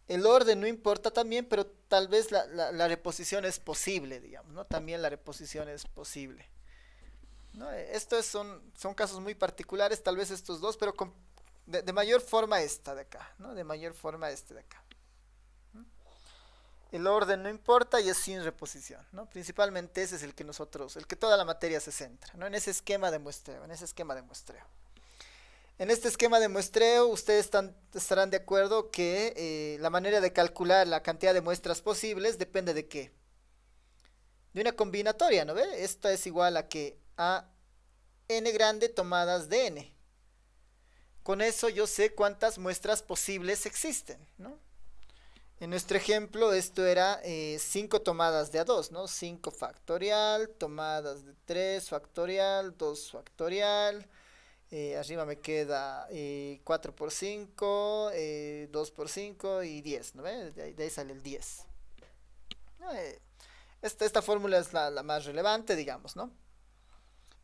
Speaker 1: el orden no importa también, pero tal vez la reposición es posible, digamos, ¿no? También la reposición es posible. ¿No? Estos son casos muy particulares, tal vez estos dos, pero de mayor forma esta de acá, ¿no? De mayor forma este de acá. El orden no importa y es sin reposición, ¿no? Principalmente ese es el que nosotros, el que toda la materia se centra, ¿no? En ese esquema de muestreo, en ese esquema de muestreo. En este esquema de muestreo, ustedes estarán de acuerdo que la manera de calcular la cantidad de muestras posibles depende de qué? De una combinatoria, ¿no ve? Esta es igual a que a n grande tomadas de n. Con eso yo sé cuántas muestras posibles existen, ¿no? En nuestro ejemplo esto era 5 tomadas de A2, ¿no? 5 factorial, tomadas de 3 factorial, 2 factorial, arriba me queda 4 por 5, 2 por 5 y 10, ¿no ve? De ahí sale el 10. ¿No? Esta fórmula es la más relevante, digamos, ¿no?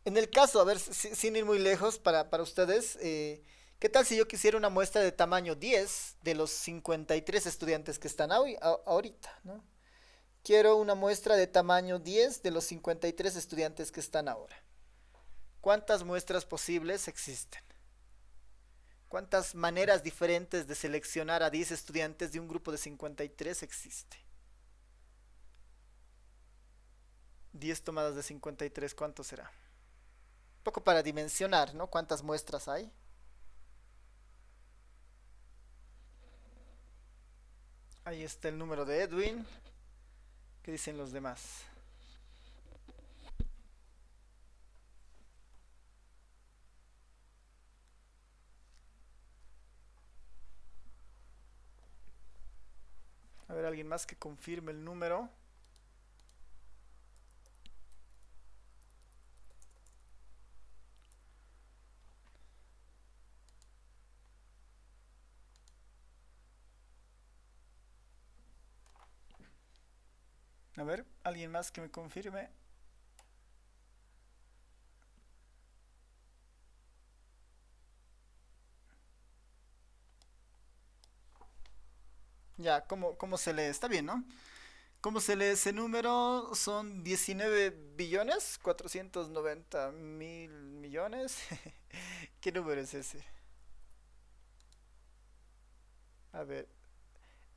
Speaker 1: En el caso, a ver, sin ir muy lejos para ustedes, ¿qué tal si yo quisiera una muestra de tamaño 10 de los 53 estudiantes que están ahorita, ¿no? Quiero una muestra de tamaño 10 de los 53 estudiantes que están ahora. ¿Cuántas muestras posibles existen? ¿Cuántas maneras diferentes de seleccionar a 10 estudiantes de un grupo de 53 existe? 10 tomadas de 53, ¿cuánto será? Un poco para dimensionar, ¿no? ¿Cuántas muestras hay? Ahí está el número de Edwin. ¿Qué dicen los demás? alguien más que confirme el número. A ver, alguien más que me confirme. Ya, ¿cómo se lee? Está bien, ¿no? ¿Cómo se lee ese número? Son 19.490.000 millones. ¿Qué número es ese? A ver,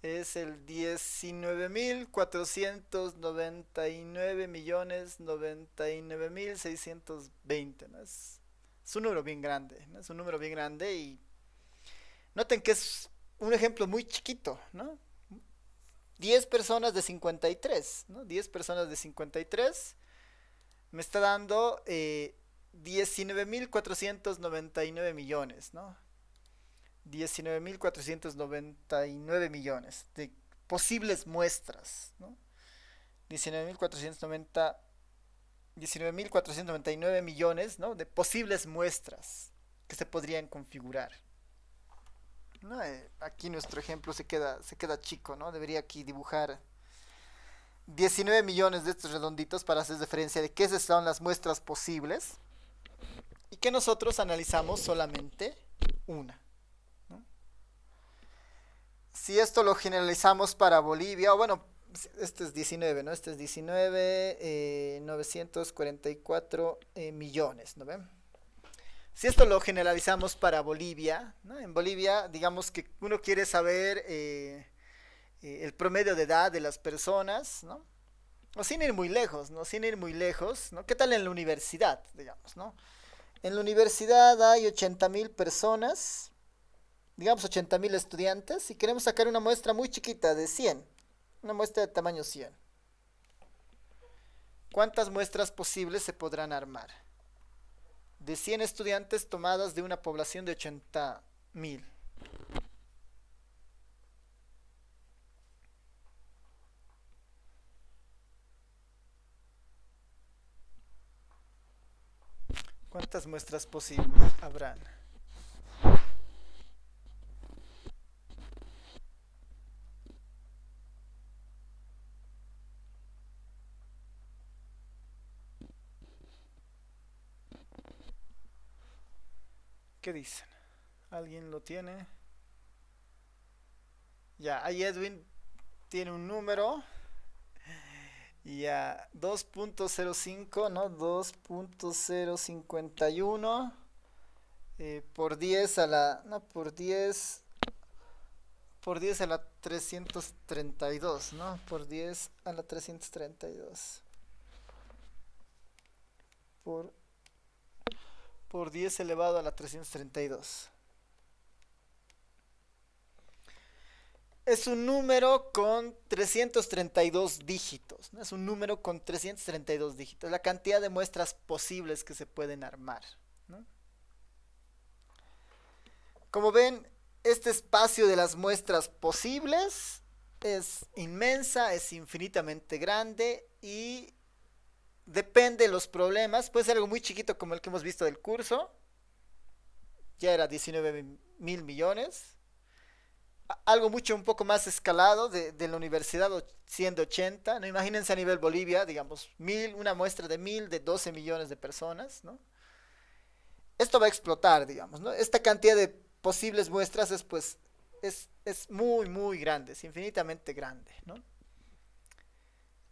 Speaker 1: es el 19.499.099.069.620, ¿no? Es un número bien grande, ¿no? Es un número bien grande y noten que es un ejemplo muy chiquito, ¿no? 10 personas de 53, ¿no? 10 personas de 53 me está dando 19.499 millones, ¿no? 19.499 millones de posibles muestras, ¿no? 19.490, 19.499 millones, ¿no? De posibles muestras que se podrían configurar. ¿No? Aquí nuestro ejemplo se queda chico, ¿no? Debería aquí dibujar 19 millones de estos redonditos para hacer referencia de qué son las muestras posibles y que nosotros analizamos solamente una, ¿no? Si esto lo generalizamos para Bolivia, o bueno, este es 19, ¿no? Este es 19, 944 millones, ¿no ven? Si esto lo generalizamos para Bolivia, ¿no? En Bolivia, digamos que uno quiere saber el promedio de edad de las personas, ¿no? O sin ir muy lejos, ¿no? Sin ir muy lejos, ¿no? ¿Qué tal en la universidad, digamos, ¿no? En la universidad hay 80.000 personas, digamos 80.000 estudiantes, y queremos sacar una muestra muy chiquita de 100, una muestra de tamaño 100. ¿Cuántas muestras posibles se podrán armar? De 100 estudiantes tomadas de una población de 80.000. ¿Cuántas muestras posibles habrán? ¿Qué dicen? ¿Alguien lo tiene? Ya, ahí Edwin tiene un número. Ya, 2.05, ¿no? 2.051 por 10 a la... No, por 10 a la 332, ¿no? Por 10 a la 332. Por, por 10 elevado a la 332. Es un número con 332 dígitos, ¿no? Es un número con 332 dígitos, la cantidad de muestras posibles que se pueden armar, ¿no? Como ven, este espacio de las muestras posibles es inmensa, es infinitamente grande y depende de los problemas. Puede ser algo muy chiquito como el que hemos visto del curso, ya era 19.000 millones. Algo mucho un poco más escalado de la universidad, siendo 80, ¿no? Imagínense a nivel Bolivia, digamos, una muestra de 1.000, de 12 millones de personas, ¿no? Esto va a explotar, digamos, ¿no? Esta cantidad de posibles muestras es, pues, es muy, muy grande, es infinitamente grande, ¿no?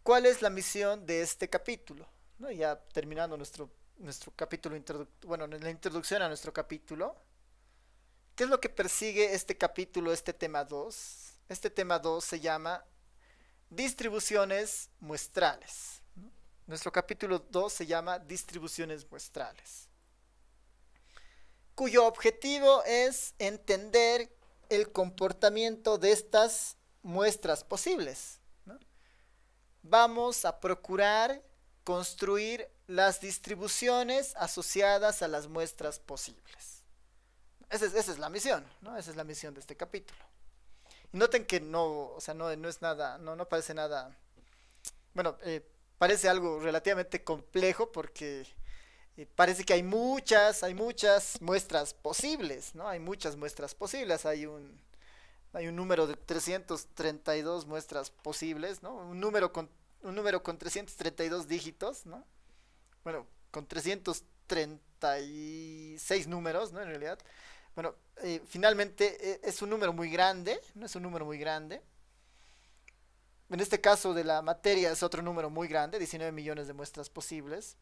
Speaker 1: ¿Cuál es la misión de este capítulo? ¿No? Ya terminando nuestro capítulo, bueno, la introducción a nuestro capítulo. ¿Qué es lo que persigue este capítulo, este tema 2? Este tema 2 se llama distribuciones muestrales, ¿no? Nuestro capítulo 2 se llama distribuciones muestrales, cuyo objetivo es entender el comportamiento de estas muestras posibles, ¿no? Vamos a procurar construir las distribuciones asociadas a las muestras posibles. Esa es la misión, ¿no? Esa es la misión de este capítulo. Y noten que no, o sea, no es nada, no parece nada, bueno, parece algo relativamente complejo porque parece que hay muchas muestras posibles, ¿no? Hay muchas muestras posibles, hay un número de 332 muestras posibles, ¿no? Un número con 332 dígitos, ¿no? Bueno, con 336 números, ¿no? En realidad. Bueno, finalmente es un número muy grande, no es un número muy grande. En este caso de la materia es otro número muy grande, 19 millones de muestras posibles.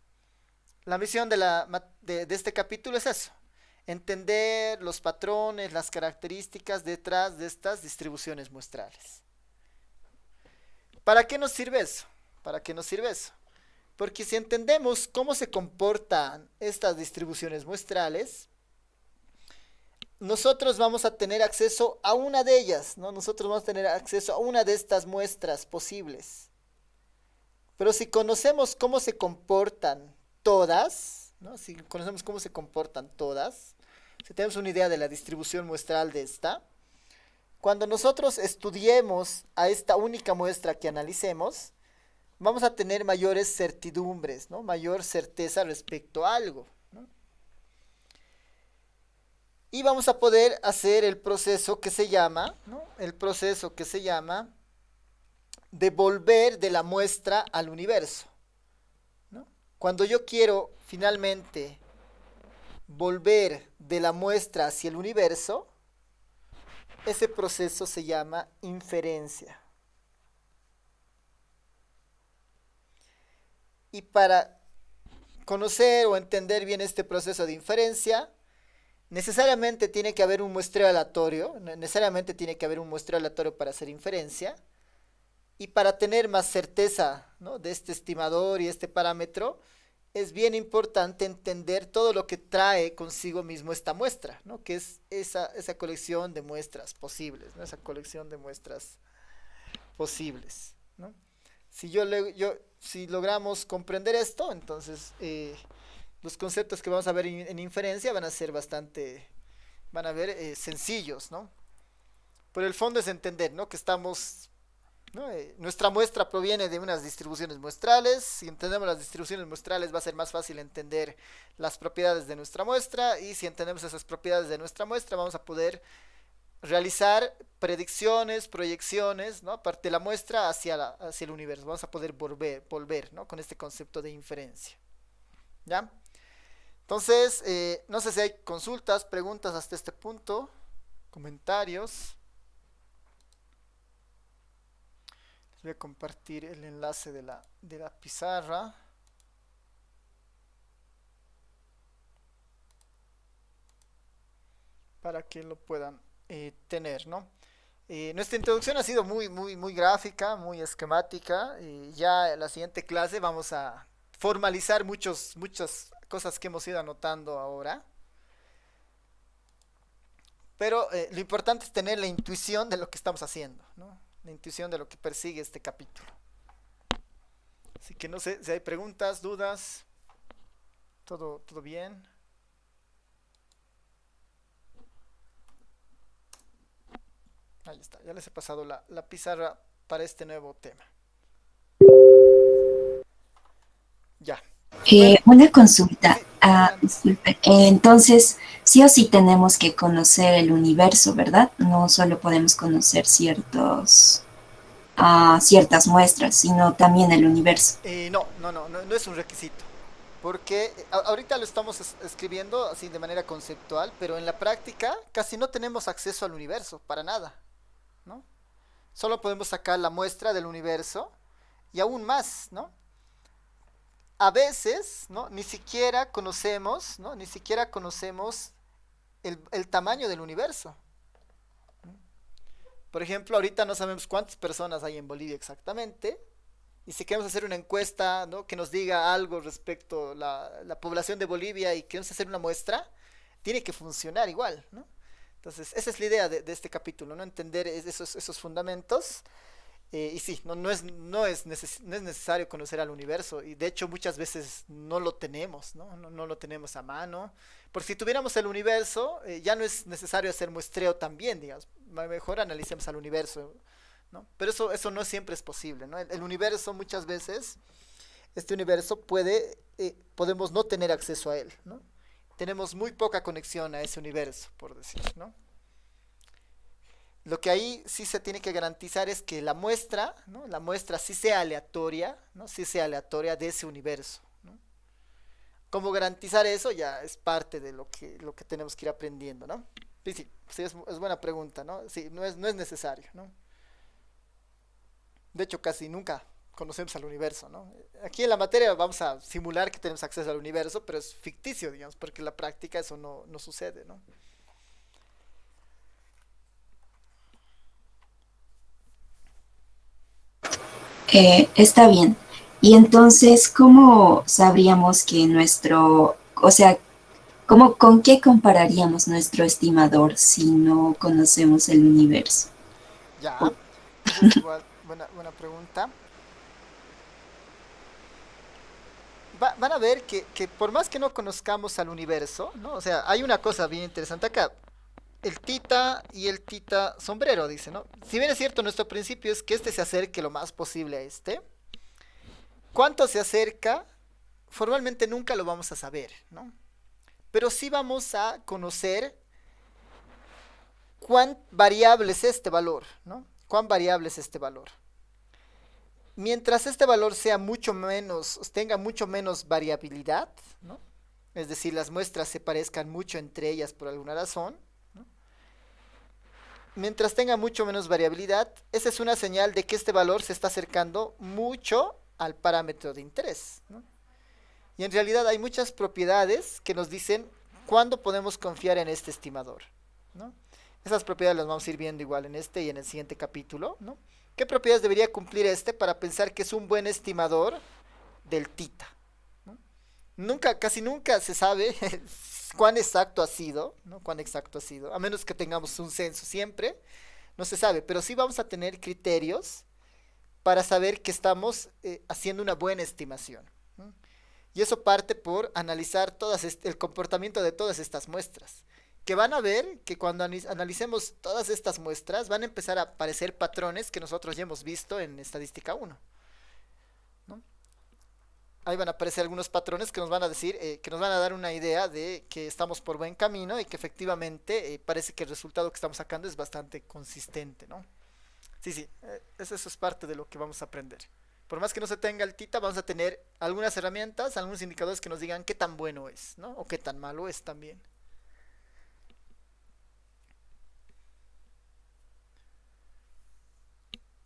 Speaker 1: La misión de este capítulo es eso, entender los patrones, las características detrás de estas distribuciones muestrales. ¿Para qué nos sirve eso? ¿Para qué nos sirve eso? Porque si entendemos cómo se comportan estas distribuciones muestrales, nosotros vamos a tener acceso a una de ellas, ¿no? Nosotros vamos a tener acceso a una de estas muestras posibles. Pero si conocemos cómo se comportan todas, ¿no? Si conocemos cómo se comportan todas, si tenemos una idea de la distribución muestral de esta, cuando nosotros estudiemos a esta única muestra que analicemos, vamos a tener mayores certidumbres, ¿no? Mayor certeza respecto a algo, ¿no? Y vamos a poder hacer el proceso que se llama, ¿no? El proceso que se llama devolver de la muestra al universo, ¿no? Cuando yo quiero finalmente volver de la muestra hacia el universo, ese proceso se llama inferencia. Y para conocer o entender bien este proceso de inferencia, necesariamente tiene que haber un muestreo aleatorio, necesariamente tiene que haber un muestreo aleatorio para hacer inferencia. Y para tener más certeza, ¿no?, de este estimador y este parámetro, es bien importante entender todo lo que trae consigo mismo esta muestra, ¿no?, que es esa colección de muestras posibles, ¿no?, esa colección de muestras posibles, ¿no? Si logramos comprender esto, entonces los conceptos que vamos a ver en inferencia van a ser van a ver sencillos, ¿no? Pero el fondo es entender, ¿no?, que estamos, ¿no? Nuestra muestra proviene de unas distribuciones muestrales. Si entendemos las distribuciones muestrales va a ser más fácil entender las propiedades de nuestra muestra, y si entendemos esas propiedades de nuestra muestra vamos a poder realizar predicciones, proyecciones, ¿no?, a partir de la muestra hacia el universo. Vamos a poder volver, ¿no?, con este concepto de inferencia. ¿Ya? Entonces, no sé si hay consultas, preguntas hasta este punto, comentarios. Les voy a compartir el enlace de la pizarra. Para que lo puedan tener, ¿no? Nuestra introducción ha sido muy gráfica, muy esquemática. Ya en la siguiente clase vamos a formalizar muchas cosas que hemos ido anotando ahora. Pero lo importante es tener la intuición de lo que estamos haciendo, ¿no? La intuición de lo que persigue este capítulo. Así que no sé si hay preguntas, dudas. ¿Todo bien? Ahí está, ya les he pasado la pizarra para este nuevo tema. Ya. Bueno,
Speaker 2: Una consulta.
Speaker 1: sí, adelante.
Speaker 2: Disculpe. Entonces, sí o sí tenemos que conocer el universo, ¿verdad? No solo podemos conocer ciertas muestras, sino también el universo.
Speaker 1: No es un requisito. Porque ahorita lo estamos escribiendo así de manera conceptual, pero en la práctica casi no tenemos acceso al universo, para nada, ¿no? Solo podemos sacar la muestra del universo y aún más, ¿no? A veces, ¿no?, ni siquiera conocemos, ¿no?, ni siquiera conocemos el tamaño del universo. Por ejemplo, ahorita no sabemos cuántas personas hay en Bolivia exactamente. Y si queremos hacer una encuesta, ¿no?, que nos diga algo respecto a la población de Bolivia y queremos hacer una muestra, tiene que funcionar igual, ¿no? Entonces, esa es la idea de este capítulo, ¿no? Entender esos fundamentos. Y sí, no es necesario conocer al universo y de hecho muchas veces no lo tenemos, ¿no? No lo tenemos a mano. Por si tuviéramos el universo, ya no es necesario hacer muestreo también, digamos. Mejor analicemos al universo, ¿no? Pero eso no siempre es posible, ¿no? El universo muchas veces, este universo podemos no tener acceso a él, ¿no? Tenemos muy poca conexión a ese universo, por decir, ¿no? Lo que ahí sí se tiene que garantizar es que la muestra, ¿no? La muestra sí sea aleatoria, ¿no? Sí sea aleatoria de ese universo, ¿no? ¿Cómo garantizar eso? Ya es parte de lo que tenemos que ir aprendiendo, ¿no? Sí, sí, sí es buena pregunta, ¿no? Sí, no es necesario, ¿no? De hecho, casi nunca conocemos al universo, ¿no? Aquí en la materia vamos a simular que tenemos acceso al universo, pero es ficticio, digamos, porque en la práctica eso no sucede, ¿no?
Speaker 2: Está bien. Y entonces, ¿cómo sabríamos que o sea, con qué compararíamos nuestro estimador si no conocemos el universo?
Speaker 1: Ya, esa es igual, buena pregunta. Van a ver que por más que no conozcamos al universo, ¿no? O sea, hay una cosa bien interesante acá. El tita y el tita sombrero, dice, ¿no? Si bien es cierto, nuestro principio es que este se acerque lo más posible a este. ¿Cuánto se acerca? Formalmente nunca lo vamos a saber, ¿no? Pero sí vamos a conocer cuán variable es este valor, ¿no? Cuán variable es este valor. Mientras este valor sea mucho menos, tenga mucho menos variabilidad, ¿no? Es decir, las muestras se parezcan mucho entre ellas por alguna razón, ¿no? Mientras tenga mucho menos variabilidad, esa es una señal de que este valor se está acercando mucho al parámetro de interés, ¿no? Y en realidad hay muchas propiedades que nos dicen cuándo podemos confiar en este estimador, ¿no? Esas propiedades las vamos a ir viendo igual en este y en el siguiente capítulo, ¿no? ¿Qué propiedades debería cumplir este para pensar que es un buen estimador del tita? ¿No? Casi nunca se sabe cuán exacto ha sido, ¿no? Cuán exacto ha sido, a menos que tengamos un censo siempre, no se sabe, pero sí vamos a tener criterios para saber que estamos haciendo una buena estimación, ¿no? Y eso parte por analizar el comportamiento de todas estas muestras. Que van a ver que cuando analicemos todas estas muestras van a empezar a aparecer patrones que nosotros ya hemos visto en estadística 1, ¿no? Ahí van a aparecer algunos patrones que nos van a decir, que nos van a dar una idea de que estamos por buen camino y que efectivamente parece que el resultado que estamos sacando es bastante consistente, ¿no? Sí, sí, eso es parte de lo que vamos a aprender. Por más que no se tenga el tita, vamos a tener algunas herramientas, algunos indicadores que nos digan qué tan bueno es, ¿no? O qué tan malo es también.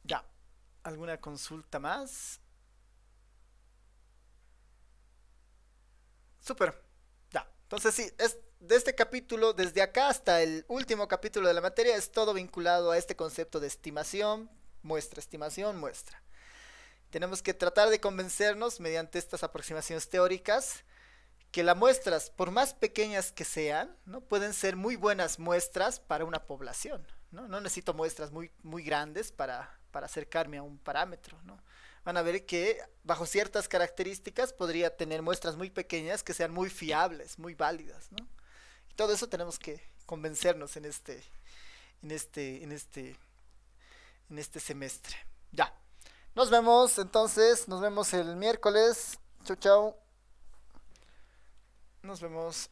Speaker 1: Ya, ¿alguna consulta más? Súper, ya. Entonces sí, es de este capítulo, desde acá hasta el último capítulo de la materia, es todo vinculado a este concepto de estimación, muestra. Tenemos que tratar de convencernos mediante estas aproximaciones teóricas que las muestras, por más pequeñas que sean, ¿no? Pueden ser muy buenas muestras para una población, ¿no? No necesito muestras muy grandes para acercarme a un parámetro, ¿no? Van a ver que bajo ciertas características podría tener muestras muy pequeñas que sean muy fiables, muy válidas, ¿no? Y todo eso tenemos que convencernos en este, en este, en este semestre. Ya. Nos vemos entonces, nos vemos el miércoles. Chau, chau. Nos vemos.